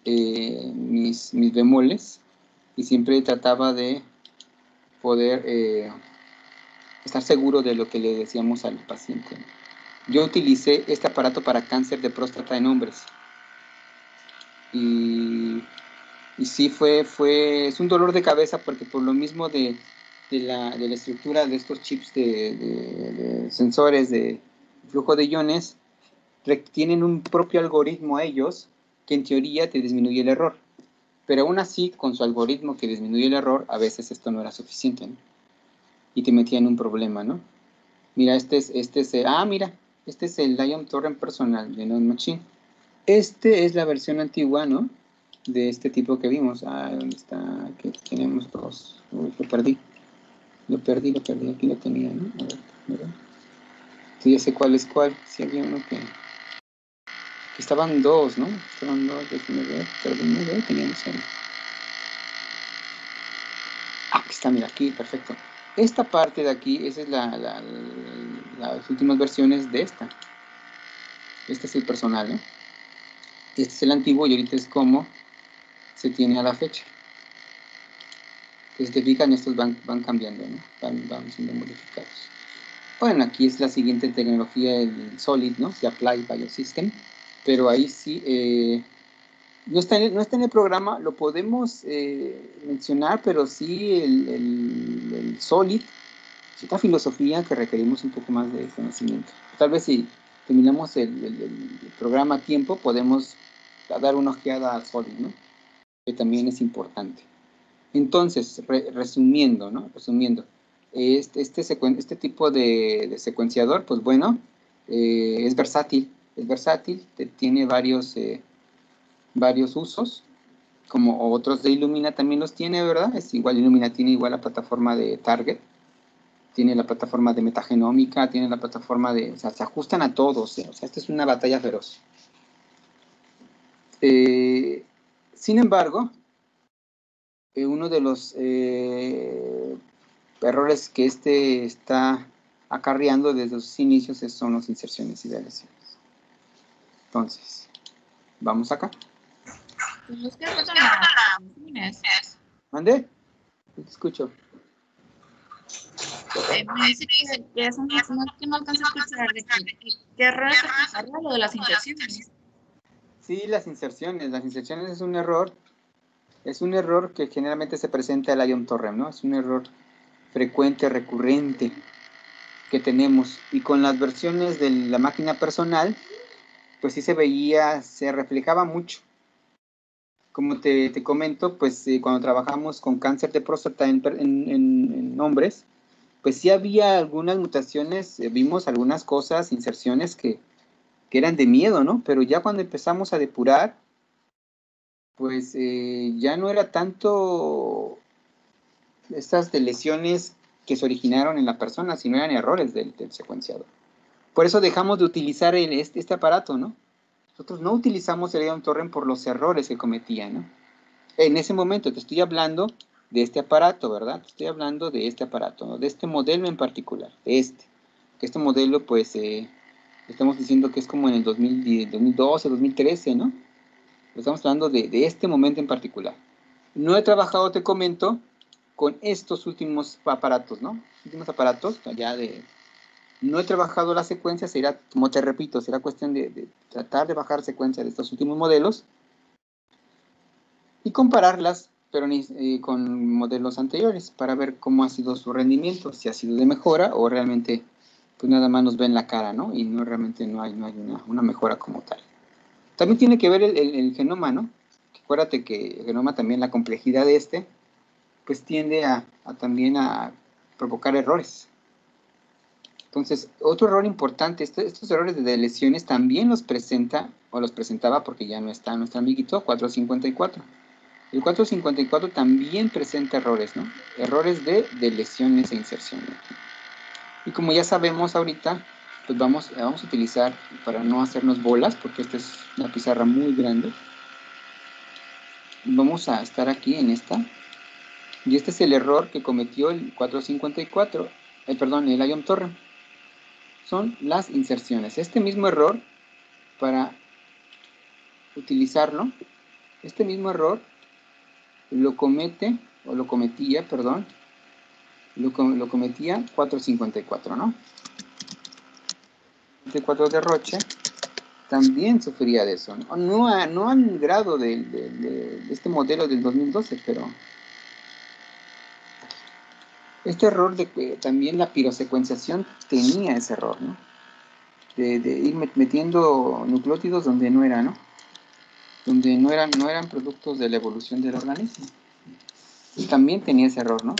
Speaker 1: mis bemoles y siempre trataba de poder estar seguro de lo que le decíamos al paciente. Yo utilicé este aparato para cáncer de próstata en hombres. Y sí es un dolor de cabeza porque por lo mismo de la estructura de estos chips de sensores de flujo de iones, tienen un propio algoritmo a ellos que en teoría te disminuye el error. Pero aún así, con su algoritmo que disminuye el error, a veces esto no era suficiente, ¿no? Y te metía en un problema, ¿no? Mira, este es el Lion Torrent personal de Node Machine. Es la versión antigua, ¿no? De este tipo que vimos. ¿Dónde está? Aquí tenemos dos. Uy, lo perdí. Aquí lo tenía, ¿no? A ver. Sí, ya sé cuál es cuál. Sí, había uno que estaban dos, ¿no? Déjenme ver. Perdónme ver, teníamos ahí. Aquí está, mira, aquí, perfecto. Esta parte de aquí, esa es las últimas versiones de esta. Este es el personal, ¿no? Este es el antiguo y ahorita es como se tiene a la fecha. Entonces, te fijan, estos van cambiando, ¿no? Van siendo modificados. Bueno, aquí es la siguiente tecnología, el Solid, ¿no? The Applied Biosystem. Pero ahí sí, no está en el programa, lo podemos mencionar, pero sí el Solid es una filosofía que requerimos un poco más de conocimiento. Tal vez si terminamos el programa a tiempo, podemos dar una ojeada al Solid, ¿no? Que también es importante. Entonces, resumiendo, ¿no? Este tipo de secuenciador, pues bueno, es versátil, tiene varios usos, como otros de Illumina también los tiene, ¿verdad? Illumina tiene igual la plataforma de Target, tiene la plataforma de metagenómica, tiene la plataforma o sea, se ajustan a todos, ¿eh? O sea, esta es una batalla feroz. Sin embargo, uno de los errores que está acarreando desde sus inicios son las inserciones y deleciones. Entonces, vamos acá. ¿Mande? Te escucho.
Speaker 2: Me dice que eso no alcanza a escuchar. ¿Qué error es lo de las inserciones?
Speaker 1: Sí, las inserciones es un error. Es un error que generalmente se presenta en el ion torrent, ¿no? Es un error frecuente, recurrente que tenemos. Y con las versiones de la máquina personal, pues sí se veía, se reflejaba mucho. Como te comento, pues cuando trabajamos con cáncer de próstata en hombres, pues sí había algunas mutaciones, vimos algunas cosas, inserciones que eran de miedo, ¿no? Pero ya cuando empezamos a depurar, pues ya no era tanto estas de lesiones que se originaron en la persona, sino eran errores del secuenciador. Por eso dejamos de utilizar este aparato, ¿no? Nosotros no utilizamos el ion torrent por los errores que cometía, ¿no? En ese momento te estoy hablando de este aparato, ¿verdad? Te estoy hablando de este aparato, ¿no? De este modelo en particular, de este. Que este modelo, pues, estamos diciendo que es como en el 2012, 2013, ¿no? Estamos hablando de este momento en particular. No he trabajado, te comento, con estos últimos aparatos, ¿no? Últimos aparatos, ya de... No he trabajado la secuencia, será, como te repito, será cuestión de tratar de bajar secuencia de estos últimos modelos y compararlas, pero con modelos anteriores, para ver cómo ha sido su rendimiento, si ha sido de mejora o realmente, pues nada más nos ven la cara, ¿no? Y no realmente no hay una mejora como tal. También tiene que ver el genoma, ¿no? Acuérdate que el genoma también, la complejidad de este, pues tiende también a provocar errores. Entonces, otro error importante, estos errores de lesiones también los presenta, o los presentaba porque ya no está nuestro amiguito 454. El 454 también presenta errores, ¿no? Errores de lesiones e inserciones. Y como ya sabemos ahorita, pues vamos a utilizar, para no hacernos bolas, porque esta es una pizarra muy grande, vamos a estar aquí en esta. Y este es el error que cometió el 454, el ion torrent. Son las inserciones. Este mismo error, para utilizarlo, este mismo error lo cometía, lo cometía 454, ¿no? 454 de Roche también sufría de eso, ¿no? No al grado de este modelo del 2012, pero este error de que también la pirosecuenciación tenía ese error, ¿no? De ir metiendo nucleótidos donde no era, ¿no? Donde no eran productos de la evolución del organismo. Y también tenía ese error, ¿no?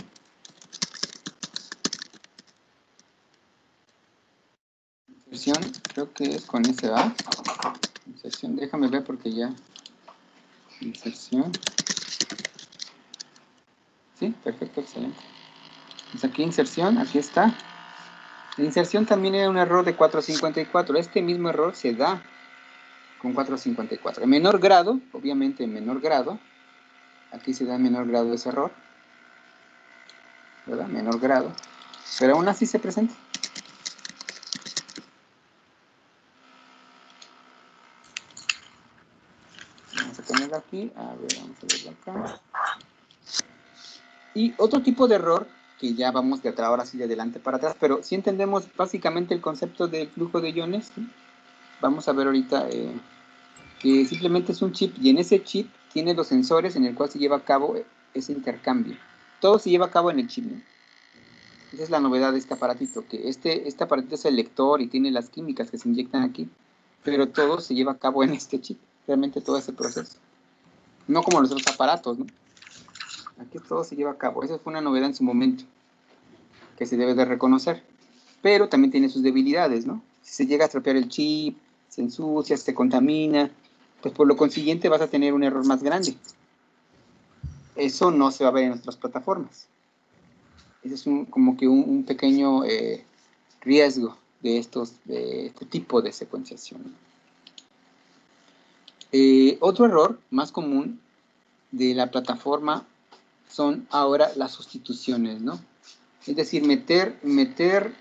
Speaker 1: Inserción, creo que es con ese, ¿va? Inserción, déjame ver porque ya... Inserción. Sí, perfecto, excelente. Pues aquí inserción, aquí está. La inserción también era un error de 454. Este mismo error se da con 454. En menor grado, obviamente en menor grado, aquí se da en menor grado ese error, ¿verdad? Menor grado. Pero aún así se presenta. Vamos a ponerlo aquí. A ver, vamos a verlo acá. Y otro tipo de error, que ya vamos de atrás, ahora sí de adelante para atrás, pero si entendemos básicamente el concepto del flujo de iones, ¿sí? Vamos a ver ahorita que simplemente es un chip, y en ese chip tiene los sensores en el cual se lleva a cabo ese intercambio. Todo se lleva a cabo en el chip, ¿no? Esa es la novedad de este aparatito, que este aparatito es el lector y tiene las químicas que se inyectan aquí, pero todo se lleva a cabo en este chip, realmente todo ese proceso. No como los otros aparatos, ¿no? Aquí todo se lleva a cabo. Esa fue una novedad en su momento, que se debe de reconocer. Pero también tiene sus debilidades, ¿no? Si se llega a estropear el chip, se ensucia, se contamina, pues por lo consiguiente vas a tener un error más grande. Eso no se va a ver en nuestras plataformas. Ese es como que un pequeño riesgo de este tipo de secuenciación. Otro error más común de la plataforma son ahora las sustituciones, ¿no? Es decir, meter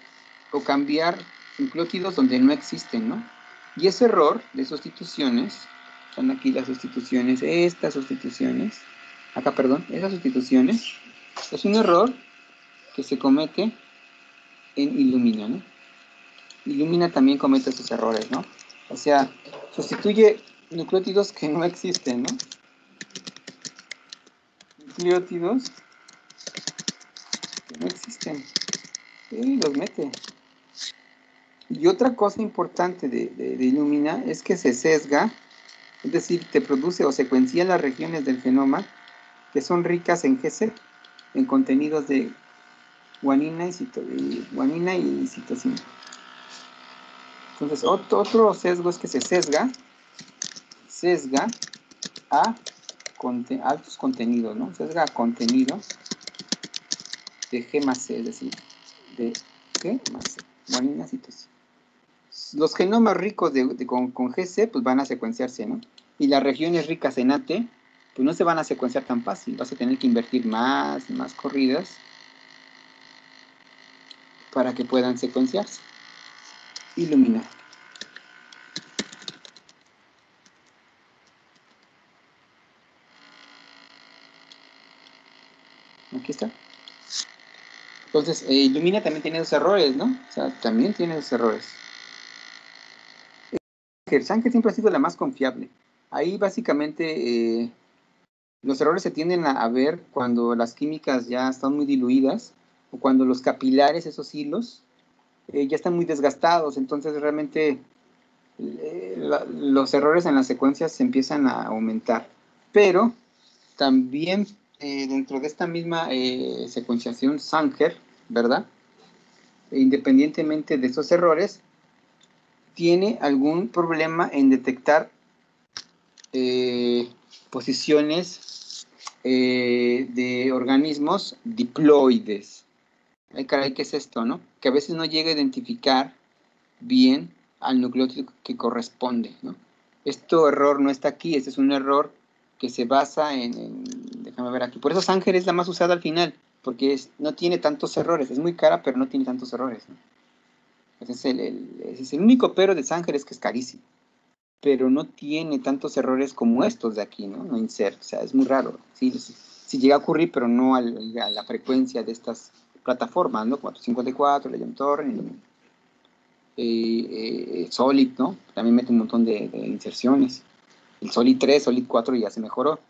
Speaker 1: o cambiar nucleótidos donde no existen, ¿no? Y ese error de sustituciones, están aquí las sustituciones, estas sustituciones, acá, perdón, esas sustituciones, es un error que se comete en Illumina, ¿no? Illumina también comete esos errores, ¿no? O sea, sustituye nucleótidos que no existen, ¿no? Nucleótidos que no existen. Y los mete. Y otra cosa importante de Illumina es que se sesga, es decir, te produce o secuencia las regiones del genoma que son ricas en GC, en contenidos de guanina y citosina. Entonces, otro sesgo es que se sesga a altos contenidos, ¿no? Sesga a contenido de G más C, es decir, de G más C, guanina, citosina. Los genomas ricos con GC, pues van a secuenciarse, ¿no? Y las regiones ricas en AT, pues no se van a secuenciar tan fácil. Vas a tener que invertir más corridas para que puedan secuenciarse. Iluminar. Aquí está. Entonces, Illumina también tiene esos errores, ¿no? O sea, también tiene esos errores. Sanger siempre ha sido la más confiable. Ahí básicamente los errores se tienden a ver cuando las químicas ya están muy diluidas o cuando los capilares, esos hilos, ya están muy desgastados. Entonces realmente los errores en las secuencias se empiezan a aumentar. Pero también dentro de esta misma secuenciación Sanger, ¿verdad? Independientemente de esos errores, tiene algún problema en detectar posiciones de organismos diploides. Ay, caray, ¿qué es esto, no? Que a veces no llega a identificar bien al nucleótido que corresponde, ¿no? Este error no está aquí, este es un error que se basa déjame ver aquí. Por eso Sanger es la más usada al final, porque no tiene tantos errores. Es muy cara, pero no tiene tantos errores, ¿no? Ese es el único pero de Sanger, es que es carísimo. Pero no tiene tantos errores como estos de aquí, ¿no? No insert, o sea, es muy raro. Sí, llega a ocurrir, pero no a la frecuencia de estas plataformas, ¿no? 454, Legend Torrent, Solid, ¿no? También mete un montón de inserciones. El Solid 3, Solid 4 ya se mejoró.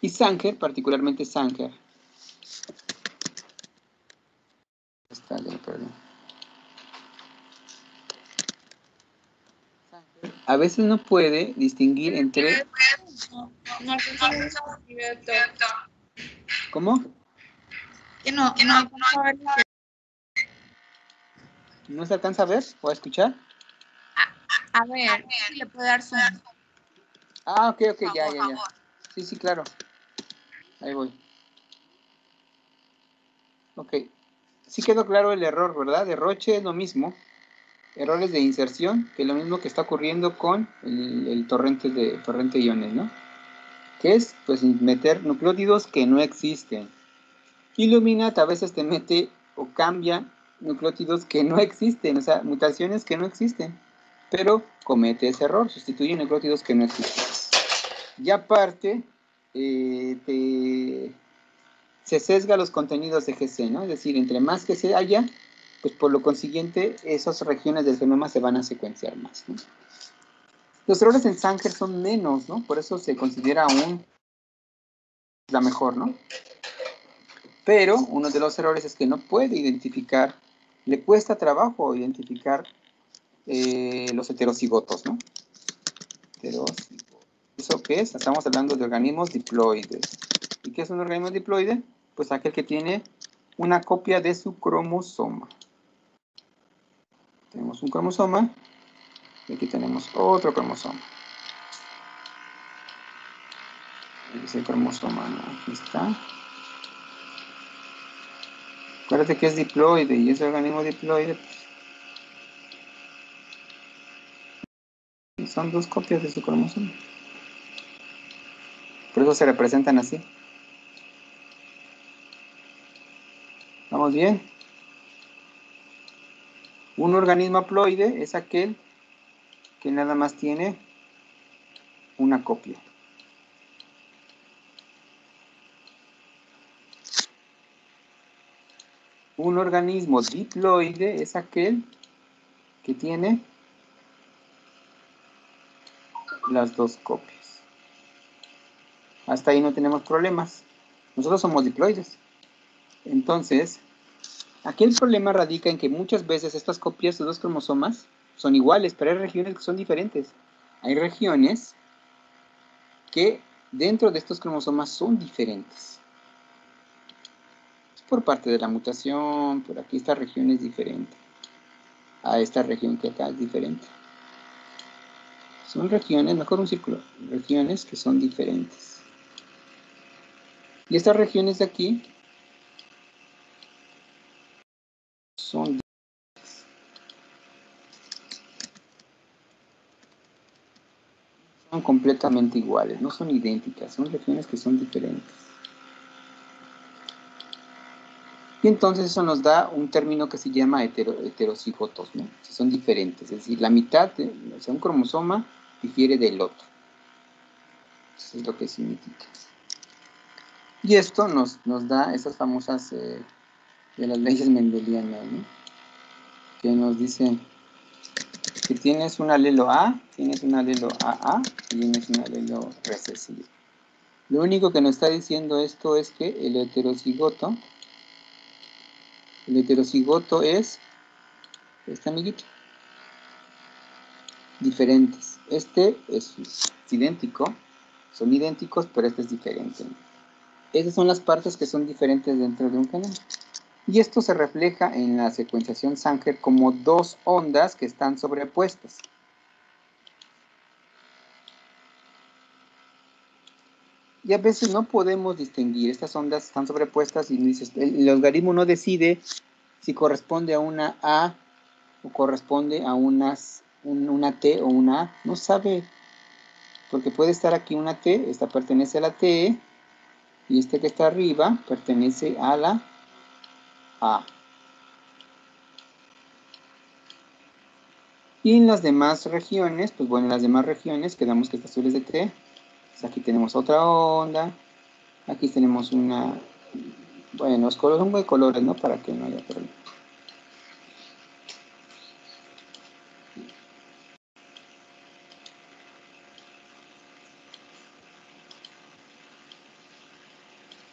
Speaker 1: Y Sanger, particularmente Sanger. Perdón. A veces no puede distinguir entre... ¿Cómo?
Speaker 2: Que no alcanzo a ver.
Speaker 1: ¿No se alcanza a ver o a escuchar?
Speaker 2: A ver, si le puedo dar zoom.
Speaker 1: Ah, ok, ya. Sí, claro. Ahí voy. Ok. Sí quedó claro el error, ¿verdad? De Roche es lo mismo. Errores de inserción, que es lo mismo que está ocurriendo con el torrente de iones, ¿no? Que es, pues, meter nucleótidos que no existen. Illuminate a veces te mete o cambia nucleótidos que no existen, o sea, mutaciones que no existen. Pero comete ese error, sustituye nucleótidos que no existen. Y aparte, se sesga los contenidos de GC, ¿no? Es decir, entre más que se haya, pues por lo consiguiente, esas regiones del genoma se van a secuenciar más, ¿no? Los errores en Sanger son menos, ¿no? Por eso se considera aún la mejor, ¿no? Pero uno de los errores es que no puede identificar, le cuesta trabajo identificar los heterocigotos, ¿no? Heterocigotos. ¿Eso qué es? Estamos hablando de organismos diploides. ¿Y qué es un organismo diploide? Pues aquel que tiene una copia de su cromosoma. Tenemos un cromosoma y aquí tenemos otro cromosoma. Ese cromosoma, ¿no? Aquí está. Acuérdate que es diploide y ese organismo diploide pues, son dos copias de su cromosoma. Por eso se representan así. ¿Estamos bien? Un organismo haploide es aquel que nada más tiene una copia. Un organismo diploide es aquel que tiene las dos copias. Hasta ahí no tenemos problemas. Nosotros somos diploides. Entonces, aquí el problema radica en que muchas veces estas copias de dos cromosomas son iguales, pero hay regiones que son diferentes. Hay regiones que dentro de estos cromosomas son diferentes. Por parte de la mutación, por aquí esta región es diferente. A esta región que acá es diferente. Son regiones, mejor un círculo, regiones que son diferentes. Y estas regiones de aquí son completamente iguales, no son idénticas, son regiones que son diferentes. Y entonces eso nos da un término que se llama heterocigotos, ¿no? Si son diferentes, es decir, la mitad, o sea, un cromosoma difiere del otro. Eso es lo que significa. Y esto nos da esas famosas de las leyes mendelianas, ¿no? Que nos dicen que tienes un alelo A, tienes un alelo AA y tienes un alelo recesivo. Lo único que nos está diciendo esto es que el heterocigoto es este amiguito. Diferentes. Este es idéntico, son idénticos, pero este es diferente. Esas son las partes que son diferentes dentro de un canal. Y esto se refleja en la secuenciación Sanger como dos ondas que están sobrepuestas. Y a veces no podemos distinguir, estas ondas están sobrepuestas y dices, el algoritmo no decide si corresponde a una A o corresponde a una T o una A. No sabe, porque puede estar aquí una T, esta pertenece a la T, y este que está arriba pertenece a la A. Y en las demás regiones, pues bueno, en las demás regiones quedamos que esta azul es de T. Pues aquí tenemos otra onda. Aquí tenemos una... Bueno, los colores son de colores, ¿no? Para que no haya problema.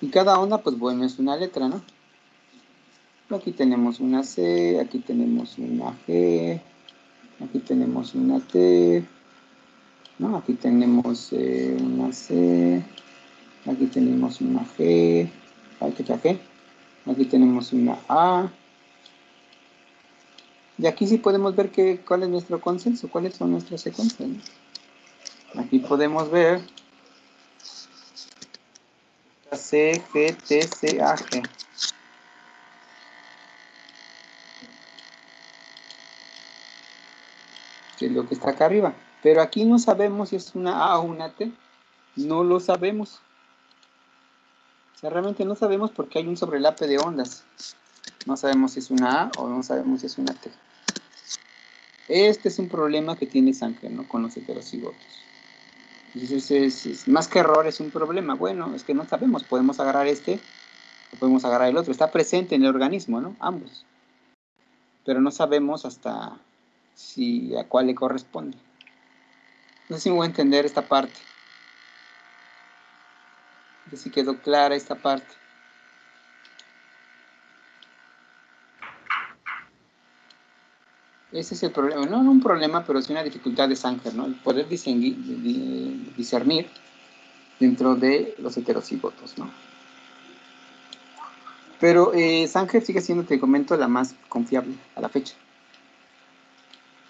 Speaker 1: Y cada onda, pues bueno, es una letra, ¿no? Aquí tenemos una C, aquí tenemos una G, aquí tenemos una T, ¿no? Aquí tenemos una C, aquí tenemos una G, aquí otra G, aquí tenemos una A. Y aquí sí podemos ver cuál es nuestro consenso, cuáles son nuestras secuencias, ¿no? Aquí podemos ver C, G, T, C, A, G. Que es lo que está acá arriba. Pero aquí no sabemos si es una A o una T. No lo sabemos. O sea, realmente no sabemos porque hay un sobrelape de ondas. No sabemos si es una A o no sabemos si es una T. Este es un problema que tiene Sanger, ¿no? Con los heterocigotos. Entonces, es más que error, es un problema. Bueno, es que no sabemos. Podemos agarrar este o podemos agarrar el otro. Está presente en el organismo, ¿no? Ambos. Pero no sabemos hasta si a cuál le corresponde. No sé si me voy a entender esta parte. No sé si quedó clara esta parte. Ese es el problema, no un problema, pero sí una dificultad de Sanger, ¿no? El poder discernir dentro de los heterocigotos, ¿no? Pero Sanger sigue siendo, te comento, la más confiable a la fecha.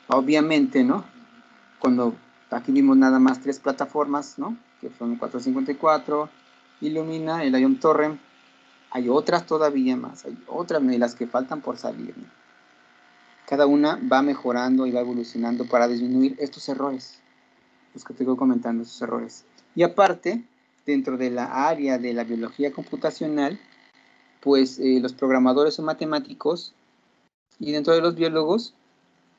Speaker 1: Obviamente, ¿no? Cuando aquí vimos nada más 3 plataformas, ¿no? Que son 454, Illumina, el Ion Torrent. Hay otras todavía más, hay otras de las que faltan por salir, ¿no? Cada una va mejorando y va evolucionando para disminuir estos errores, los que te voy comentando, esos errores. Y aparte, dentro de la área de la biología computacional, pues los programadores o matemáticos y dentro de los biólogos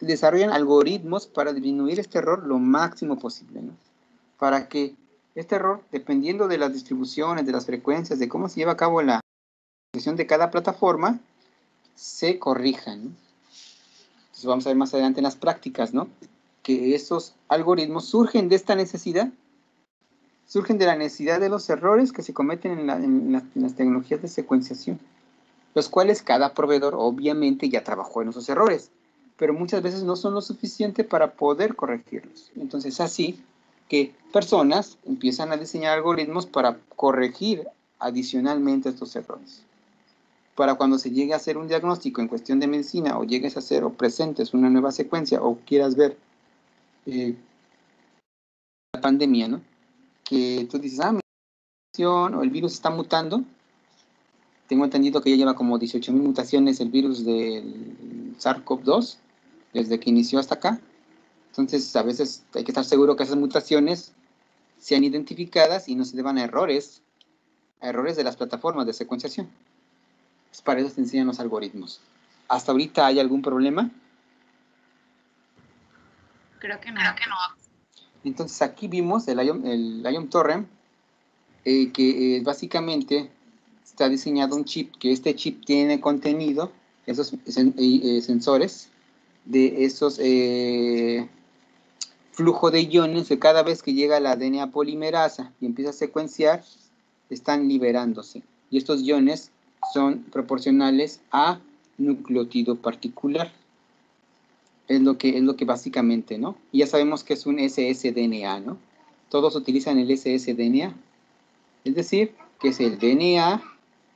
Speaker 1: desarrollan algoritmos para disminuir este error lo máximo posible, ¿no? Para que este error, dependiendo de las distribuciones, de las frecuencias, de cómo se lleva a cabo la sesión de cada plataforma, se corrija, ¿no? Entonces vamos a ver más adelante en las prácticas, ¿no? Que esos algoritmos surgen de esta necesidad, surgen de la necesidad de los errores que se cometen en las tecnologías de secuenciación, los cuales cada proveedor obviamente ya trabajó en esos errores, pero muchas veces no son lo suficiente para poder corregirlos. Entonces así que personas empiezan a diseñar algoritmos para corregir adicionalmente estos errores. Para cuando se llegue a hacer un diagnóstico en cuestión de medicina, o llegues a hacer o presentes una nueva secuencia, o quieras ver la pandemia, ¿no? Que tú dices, mi mutación o el virus está mutando. Tengo entendido que ya lleva como 18,000 mutaciones el virus del SARS-CoV-2, desde que inició hasta acá. Entonces, a veces hay que estar seguro que esas mutaciones sean identificadas y no se deban a errores de las plataformas de secuenciación. Pues para eso se enseñan los algoritmos. ¿Hasta ahorita hay algún problema?
Speaker 2: Creo que no.
Speaker 1: Entonces, aquí vimos el IOM Torrent, que básicamente está diseñado un chip, que este chip tiene contenido esos sensores de esos flujo de iones que cada vez que llega la DNA polimerasa y empieza a secuenciar, están liberándose. Y estos iones son proporcionales a nucleótido particular. Es lo que básicamente, ¿no? Y ya sabemos que es un ssDNA, ¿no? Todos utilizan el ssDNA. Es decir, que es el DNA,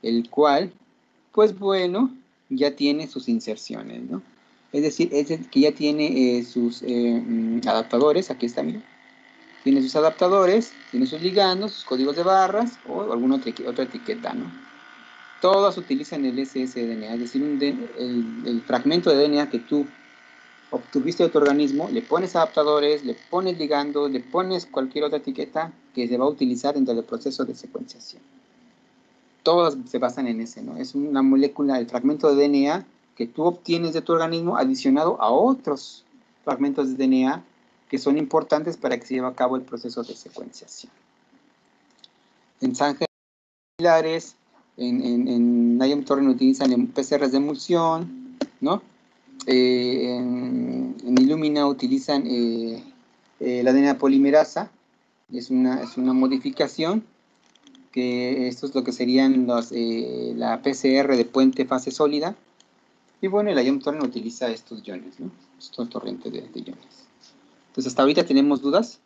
Speaker 1: el cual, pues bueno, ya tiene sus inserciones, ¿no? Es decir, es el que ya tiene sus adaptadores, aquí está, mira. Tiene sus adaptadores, tiene sus ligandos, sus códigos de barras o alguna otra etiqueta, ¿no? Todas utilizan el ssDNA, es decir, el fragmento de DNA que tú obtuviste de tu organismo, le pones adaptadores, le pones ligandos, le pones cualquier otra etiqueta que se va a utilizar dentro del proceso de secuenciación. Todas se basan en ese, ¿no? Es una molécula, el fragmento de DNA que tú obtienes de tu organismo adicionado a otros fragmentos de DNA que son importantes para que se lleve a cabo el proceso de secuenciación. En Sanger similares, en IOM Torrent utilizan PCRs de emulsión, ¿no? En Illumina utilizan la DNA polimerasa, es una modificación, que esto es lo que serían la PCR de puente fase sólida, y bueno, el IOM Torrent utiliza estos iones, ¿no? Estos torrentes de iones. Entonces, hasta ahorita tenemos dudas.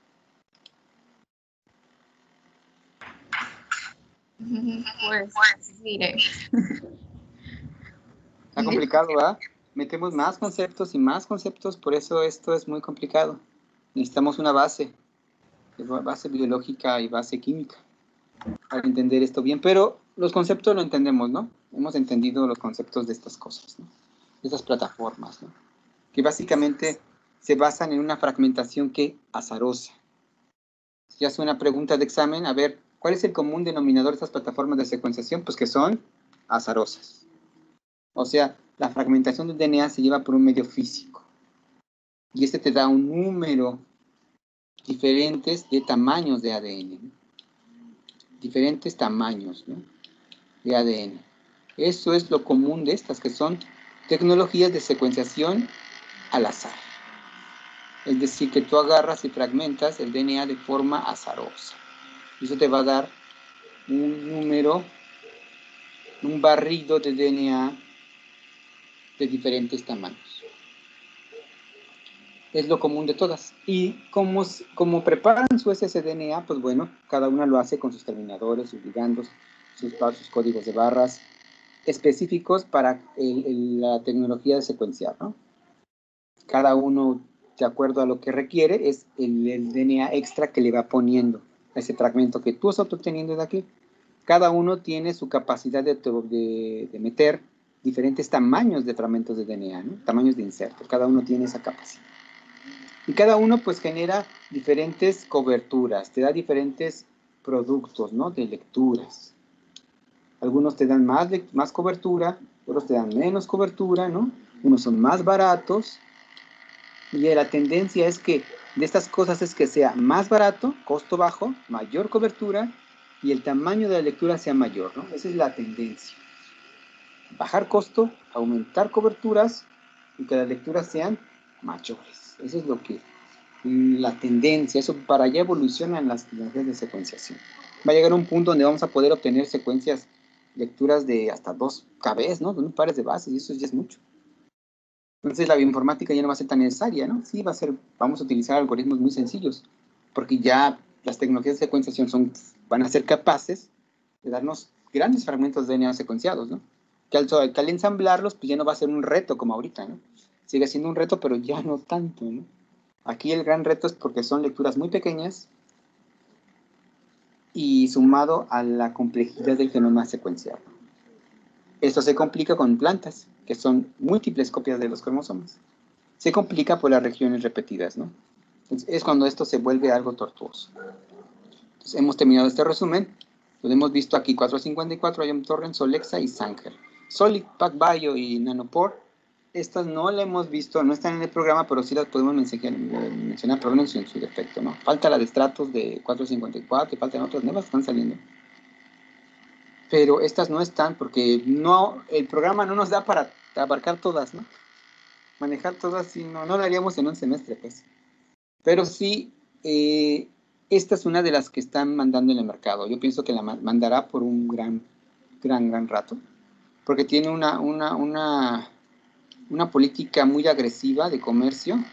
Speaker 2: Pues diré.
Speaker 1: Está complicado, ¿verdad? Metemos más conceptos y más conceptos, por eso esto es muy complicado. Necesitamos una base biológica y base química para entender esto bien, pero los conceptos lo entendemos, ¿no? Hemos entendido los conceptos de estas cosas, ¿no? De estas plataformas, ¿no? Que básicamente se basan en una fragmentación que azarosa. Si hace una pregunta de examen, a ver, ¿cuál es el común denominador de estas plataformas de secuenciación? Pues que son azarosas. O sea, la fragmentación del DNA se lleva por un medio físico. Y este te da un número diferentes de tamaños de ADN, ¿no? Diferentes tamaños, ¿no? De ADN. Eso es lo común de estas, que son tecnologías de secuenciación al azar. Es decir, que tú agarras y fragmentas el DNA de forma azarosa. Y eso te va a dar un número, un barrido de DNA de diferentes tamaños. Es lo común de todas. Y como preparan su ssDNA, pues bueno, cada una lo hace con sus terminadores, sus ligandos, sus códigos de barras específicos para la tecnología de secuenciar, ¿no? Cada uno, de acuerdo a lo que requiere, es el DNA extra que le va poniendo a ese fragmento que tú estás obteniendo de aquí. Cada uno tiene su capacidad de meter diferentes tamaños de fragmentos de DNA, ¿no? Tamaños de inserto. Cada uno tiene esa capacidad. Y cada uno pues genera diferentes coberturas, te da diferentes productos, ¿no? De lecturas. Algunos te dan más cobertura, otros te dan menos cobertura, ¿no? Unos son más baratos Y la tendencia es que de estas cosas es que sea más barato, costo bajo, mayor cobertura y el tamaño de la lectura sea mayor, ¿no? Esa es la tendencia. Bajar costo, aumentar coberturas y que las lecturas sean mayores. Eso es lo que, la tendencia, eso para allá evolucionan las tecnologías de secuenciación. Va a llegar un punto donde vamos a poder obtener secuencias, lecturas de hasta 2 kb, ¿no? 2 pares de bases, y eso ya es mucho. Entonces la bioinformática ya no va a ser tan necesaria, ¿no? Sí, vamos a utilizar algoritmos muy sencillos, porque ya las tecnologías de secuenciación van a ser capaces de darnos grandes fragmentos de DNA secuenciados, ¿no? Que al ensamblarlos, pues ya no va a ser un reto como ahorita, ¿no? Sigue siendo un reto, pero ya no tanto, ¿no? Aquí el gran reto es porque son lecturas muy pequeñas y sumado a la complejidad del genoma secuenciado. Esto se complica con plantas, que son múltiples copias de los cromosomas. Se complica por las regiones repetidas, ¿no? Entonces, es cuando esto se vuelve algo tortuoso. Entonces, hemos terminado este resumen. Lo hemos visto aquí, 454, IOM Torrent, Solexa y Sanger. Solid, PacBio y Nanopore, estas no las hemos visto, no están en el programa, pero sí las podemos mencionar, pero no en su defecto, ¿no? Falta la de Stratos de 454 y faltan otras nuevas que están saliendo. Pero estas no están porque no, el programa no nos da para abarcar todas, ¿no? Manejar todas, sí, no lo haríamos en un semestre, pues. Pero sí, esta es una de las que están mandando en el mercado. Yo pienso que la mandará por un gran rato, porque tiene una política muy agresiva de comercio.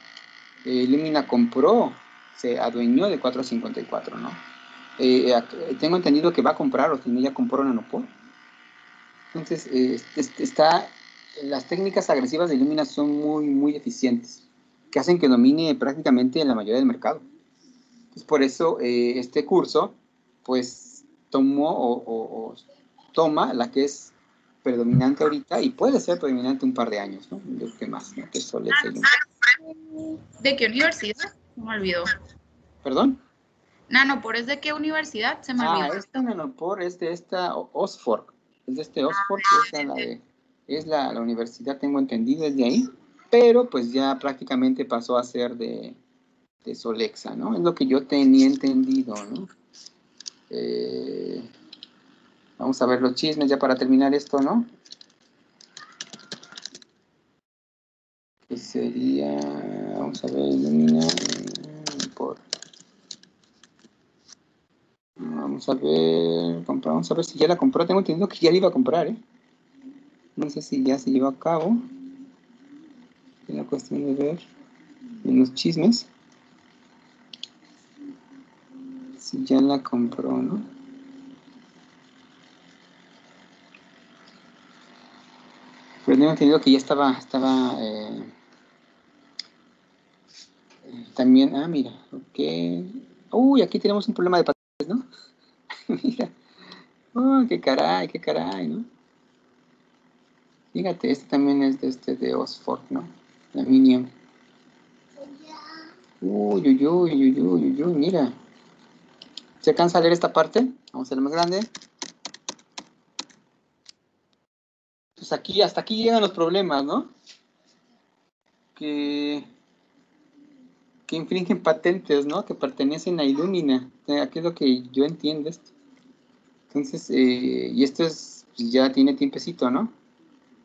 Speaker 1: Illumina compró, se adueñó de 454, ¿no? Tengo entendido que va a comprar, o si ya compró Nanopore. Entonces, las técnicas agresivas de Illumina son muy eficientes, que hacen que domine prácticamente la mayoría del mercado. Entonces, por eso este curso, pues, toma la que es predominante ahorita y puede ser predominante un par de años, ¿no? ¿Qué más? ¿No? Que es Solex y Illumina.
Speaker 2: ¿De qué universidad? Se me olvidó.
Speaker 1: ¿Perdón?
Speaker 2: Nanopore, ¿es de qué universidad? Se me olvidó.
Speaker 1: Esta Nanopore es de esta Oxford. Es de este Oxford, que es la universidad, tengo entendido, es de ahí. Pero pues ya prácticamente pasó a ser de Solexa, ¿no? Es lo que yo tenía entendido, ¿no? Vamos a ver los chismes ya para terminar esto, ¿no? Que sería, vamos a ver, Illumina por... Vamos a ver, vamos a ver si ya la compró. Tengo entendido que ya la iba a comprar, ¿eh? No sé si ya se llevó a cabo. Es la cuestión de ver en los chismes si ya la compró, ¿no? Pero tengo entendido que ya estaba también, mira, ok. Uy, aquí tenemos un problema de patentes, ¿no? Mira, qué caray, ¿no? Fíjate, este también es de Oxford, ¿no? La Minion. Uy, mira. ¿Se alcanza a leer esta parte? Vamos a hacerlo más grande. Pues aquí, hasta aquí llegan los problemas, ¿no? Que infringen patentes, ¿no? Que pertenecen a Illumina. Aquí es lo que yo entiendo esto. Entonces, y esto es, pues ya tiene tiempecito, ¿no?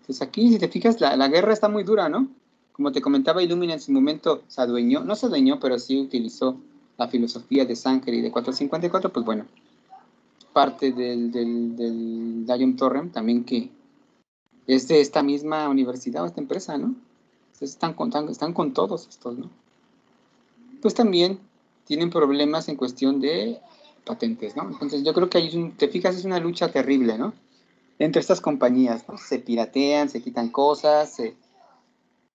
Speaker 1: Entonces aquí, si te fijas, la guerra está muy dura, ¿no? Como te comentaba, Illumina en su momento se adueñó, no se adueñó, pero sí utilizó la filosofía de Sanger y de 454, pues bueno, parte del IOM Torrent también que es de esta misma universidad o esta empresa, ¿no? Entonces están con todos estos, ¿no? Pues también tienen problemas en cuestión de patentes, ¿no? Entonces yo creo que te fijas, es una lucha terrible, ¿no? Entre estas compañías, ¿no? Se piratean, se quitan cosas,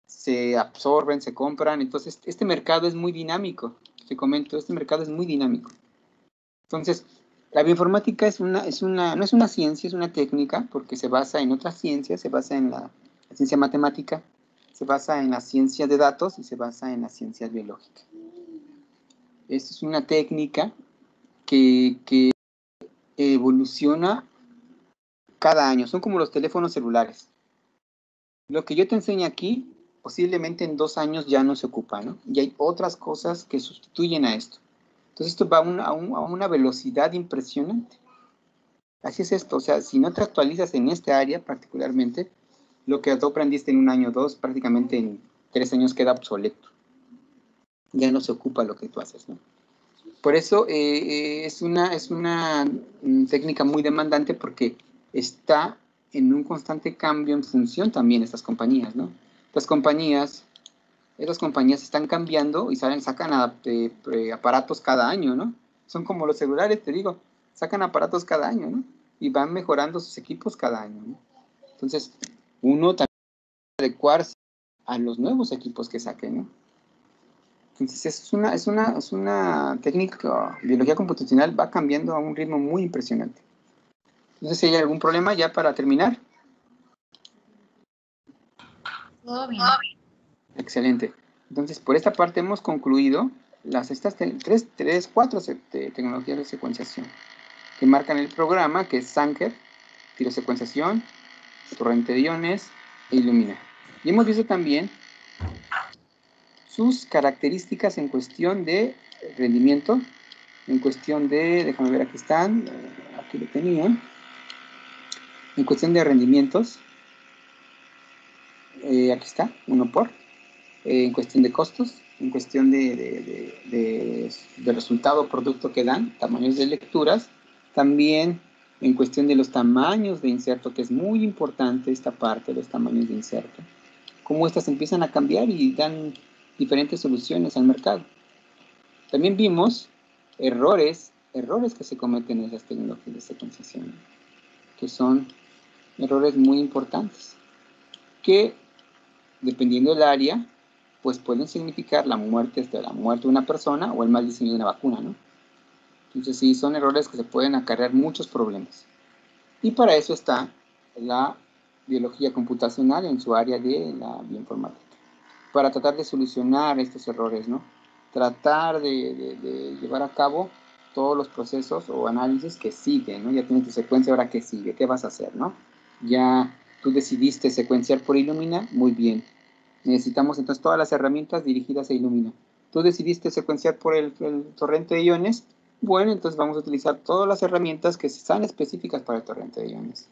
Speaker 1: se absorben, se compran. Entonces, este mercado es muy dinámico. Te comento, este mercado es muy dinámico. Entonces, la bioinformática no es una ciencia, es una técnica, porque se basa en otras ciencias, se basa en la ciencia matemática, se basa en la ciencia de datos y se basa en la ciencia biológica. Esta es una técnica que evoluciona cada año. Son como los teléfonos celulares. Lo que yo te enseño aquí posiblemente en 2 años ya no se ocupa, ¿no? Y hay otras cosas que sustituyen a esto. Entonces esto va a una velocidad impresionante. Así es esto, o sea, si no te actualizas en este área particularmente, lo que tú aprendiste en 1 año o 2, prácticamente en 3 años queda obsoleto. Ya no se ocupa lo que tú haces, ¿no? Por eso es una técnica muy demandante porque está en un constante cambio en función también de estas compañías, ¿no? Esas compañías están cambiando y sacan aparatos cada año, ¿no? Son como los celulares, te digo, sacan aparatos cada año, ¿no? Y van mejorando sus equipos cada año, ¿no? Entonces, uno también debe adecuarse a los nuevos equipos que saquen, ¿no? Entonces, es una técnica, biología computacional va cambiando a un ritmo muy impresionante. Entonces, si hay algún problema, ya para terminar.
Speaker 2: Todo bien.
Speaker 1: Excelente. Entonces, por esta parte hemos concluido estas 4 tecnologías de secuenciación que marcan el programa, que es Sanger, tirosecuenciación, torrente de iones e Illumina. Y hemos visto también sus características en cuestión de rendimiento, en cuestión de, déjame ver, aquí están, aquí lo tenía, en cuestión de rendimientos, aquí está, 1 por, en cuestión de costos, en cuestión de resultado o producto que dan, tamaños de lecturas, también en cuestión de los tamaños de inserto, que es muy importante esta parte, los tamaños de inserto, cómo estas empiezan a cambiar y dan diferentes soluciones al mercado. También vimos errores que se cometen en esas tecnologías de secuenciación, que son errores muy importantes, que dependiendo del área, pues pueden significar la muerte de una persona o el mal diseño de una vacuna, ¿no? Entonces sí, son errores que se pueden acarrear muchos problemas. Y para eso está la biología computacional en su área de la bioinformática, para tratar de solucionar estos errores, ¿no? Tratar de llevar a cabo todos los procesos o análisis que siguen, ¿no? Ya tienes tu secuencia, ahora ¿qué sigue? ¿Qué vas a hacer, no? Ya tú decidiste secuenciar por Illumina, muy bien. Necesitamos entonces todas las herramientas dirigidas a Illumina. Tú decidiste secuenciar por el torrente de iones, bueno, entonces vamos a utilizar todas las herramientas que sean específicas para el torrente de iones.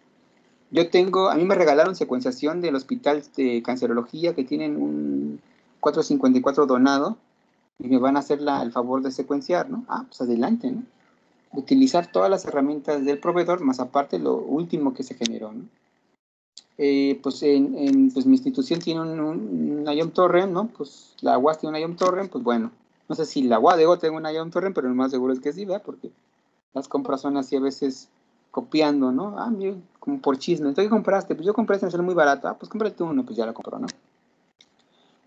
Speaker 1: A mí me regalaron secuenciación del hospital de cancerología que tienen un 454 donado y me van a hacer el favor de secuenciar, ¿no? Ah, pues adelante, ¿no? Utilizar todas las herramientas del proveedor, más aparte lo último que se generó, ¿no? Pues mi institución tiene un IOM Torrent, ¿no? Pues la UAS tiene un IOM Torrent, pues bueno, no sé si la UADEGO tenga un IOM Torrent, pero lo más seguro es que sí, ¿verdad? Porque las compras son así a veces copiando, ¿no? Ah, mira, como por chisme. ¿Entonces qué compraste? Pues yo compré esta, muy barata. Ah, pues cómprate uno, pues ya la compró, ¿no?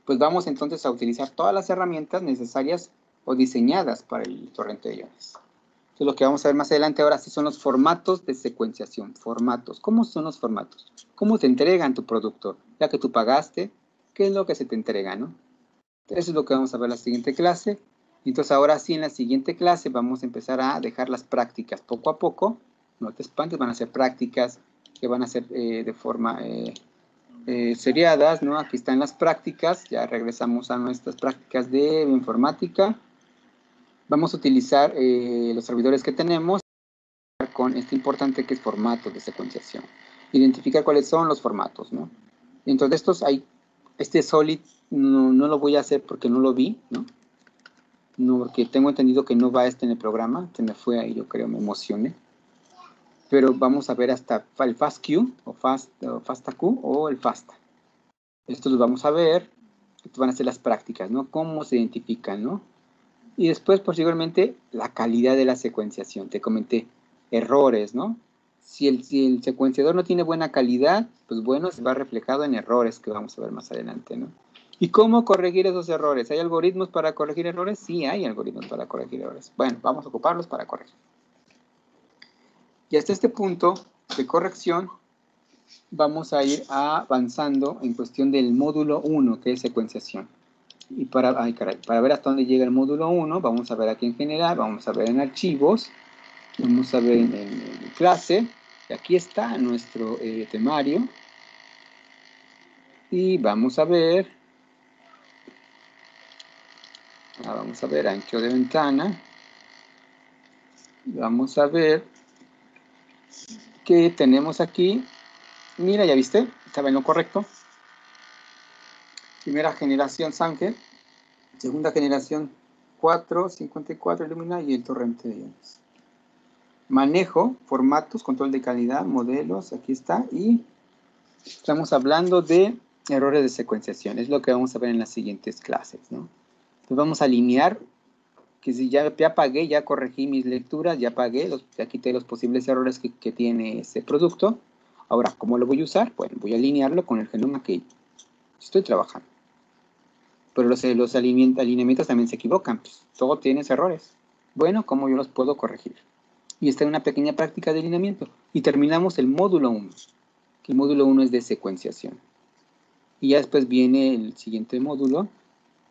Speaker 1: Pues vamos entonces a utilizar todas las herramientas necesarias o diseñadas para el torrente de iones. Entonces lo que vamos a ver más adelante ahora sí son los formatos de secuenciación. Formatos. ¿Cómo son los formatos? ¿Cómo te entregan tu producto? Ya que tú pagaste, ¿qué es lo que se te entrega, no? Eso es lo que vamos a ver en la siguiente clase. Entonces ahora sí en la siguiente clase vamos a empezar a dejar las prácticas poco a poco. No te espantes, van a ser prácticas que van a ser de forma seriadas, ¿no? Aquí están las prácticas, ya regresamos a nuestras prácticas de bioinformática. Vamos a utilizar los servidores que tenemos con este importante que es formato de secuenciación. Identificar cuáles son los formatos, ¿no? Dentro de estos hay, este Solid no lo voy a hacer porque no lo vi, ¿no? No, porque tengo entendido que no va en el programa, que me fue ahí, yo creo, me emocioné. Pero vamos a ver hasta el FastQ, o FastaQ, o el FASTA. Estos los vamos a ver, estos van a ser las prácticas, ¿no? Cómo se identifican, ¿no? Y después, posteriormente, la calidad de la secuenciación. Te comenté, errores, ¿no? Si el secuenciador no tiene buena calidad, pues bueno, se va reflejado en errores que vamos a ver más adelante, ¿no? ¿Y cómo corregir esos errores? ¿Hay algoritmos para corregir errores? Sí, hay algoritmos para corregir errores. Bueno, vamos a ocuparlos para corregir. Y hasta este punto de corrección, vamos a ir avanzando en cuestión del módulo 1, que es secuenciación. Y para ver hasta dónde llega el módulo 1, vamos a ver aquí en general, vamos a ver en archivos, vamos a ver en clase, y aquí está nuestro temario. Y vamos a ver Vamos a ver ancho de ventana. Vamos a ver qué tenemos aquí. Mira, ¿ya viste? Estaba en lo correcto. Primera generación Sanger. Segunda generación 454 Illumina y el torrente de iones. Manejo, formatos, control de calidad, modelos, aquí está. Y estamos hablando de errores de secuenciación. Es lo que vamos a ver en las siguientes clases, ¿no? Entonces vamos a alinear que si ya pagué, ya corregí mis lecturas, ya pagué, ya quité los posibles errores que tiene ese producto. Ahora, ¿cómo lo voy a usar? Bueno, voy a alinearlo con el genoma que estoy trabajando. Pero los alineamientos también se equivocan, pues, todo tiene errores. Bueno, ¿cómo yo los puedo corregir? Y está en una pequeña práctica de alineamiento. Y terminamos el módulo 1, que el módulo 1 es de secuenciación. Y ya después viene el siguiente módulo.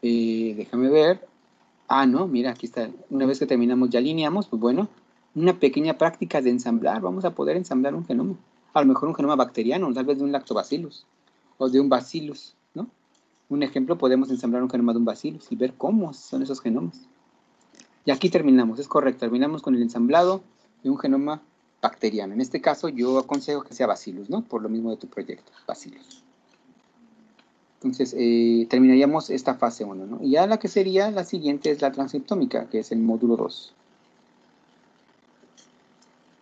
Speaker 1: Déjame ver. No, mira, aquí está. Una vez que terminamos, ya alineamos, pues bueno, una pequeña práctica de ensamblar. Vamos a poder ensamblar un genoma. A lo mejor un genoma bacteriano, tal vez de un lactobacillus o de un bacillus, ¿no? Un ejemplo, podemos ensamblar un genoma de un bacillus y ver cómo son esos genomas. Y aquí terminamos, es correcto, terminamos con el ensamblado de un genoma bacteriano. En este caso, yo aconsejo que sea bacillus, ¿no? Por lo mismo de tu proyecto, bacillus. Entonces, terminaríamos esta fase 1, ¿no? Y ya la que sería la siguiente es la transcriptómica, que es el módulo 2.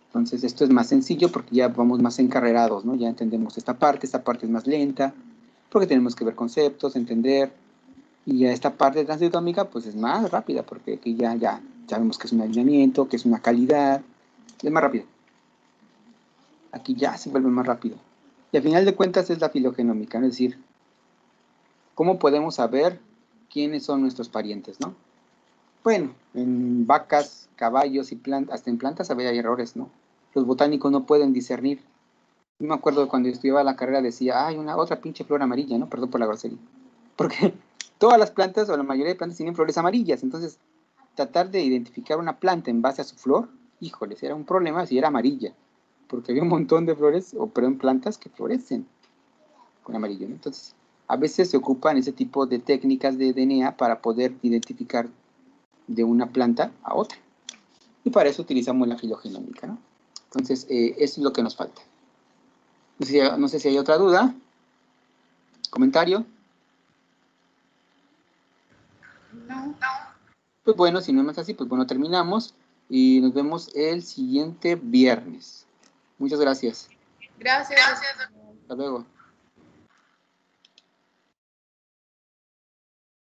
Speaker 1: Entonces, esto es más sencillo porque ya vamos más encarrerados, ¿no? Ya entendemos esta parte es más lenta, porque tenemos que ver conceptos, entender. Y ya esta parte de transcriptómica, pues es más rápida, porque aquí ya sabemos que es un alineamiento, que es una calidad, es más rápido. Aquí ya se vuelve más rápido. Y al final de cuentas es la filogenómica, ¿no? Es decir, ¿cómo podemos saber quiénes son nuestros parientes, no? Bueno, en vacas, caballos y plantas, hasta en plantas había errores, ¿no? Los botánicos no pueden discernir. Yo me acuerdo cuando estudiaba la carrera decía, hay una otra pinche flor amarilla, ¿no? Perdón por la grosería. Porque todas las plantas o la mayoría de plantas tienen flores amarillas, entonces tratar de identificar una planta en base a su flor, híjoles, era un problema si era amarilla, porque había un montón de flores, plantas que florecen con amarillo, ¿no? Entonces, a veces se ocupan ese tipo de técnicas de DNA para poder identificar de una planta a otra. Y para eso utilizamos la filogenómica, ¿no? Entonces, eso es lo que nos falta. No sé si hay otra duda, comentario.
Speaker 2: No.
Speaker 1: Pues bueno, si no es más así, pues bueno, terminamos y nos vemos el siguiente viernes. Muchas gracias.
Speaker 2: Gracias.
Speaker 1: Hasta luego.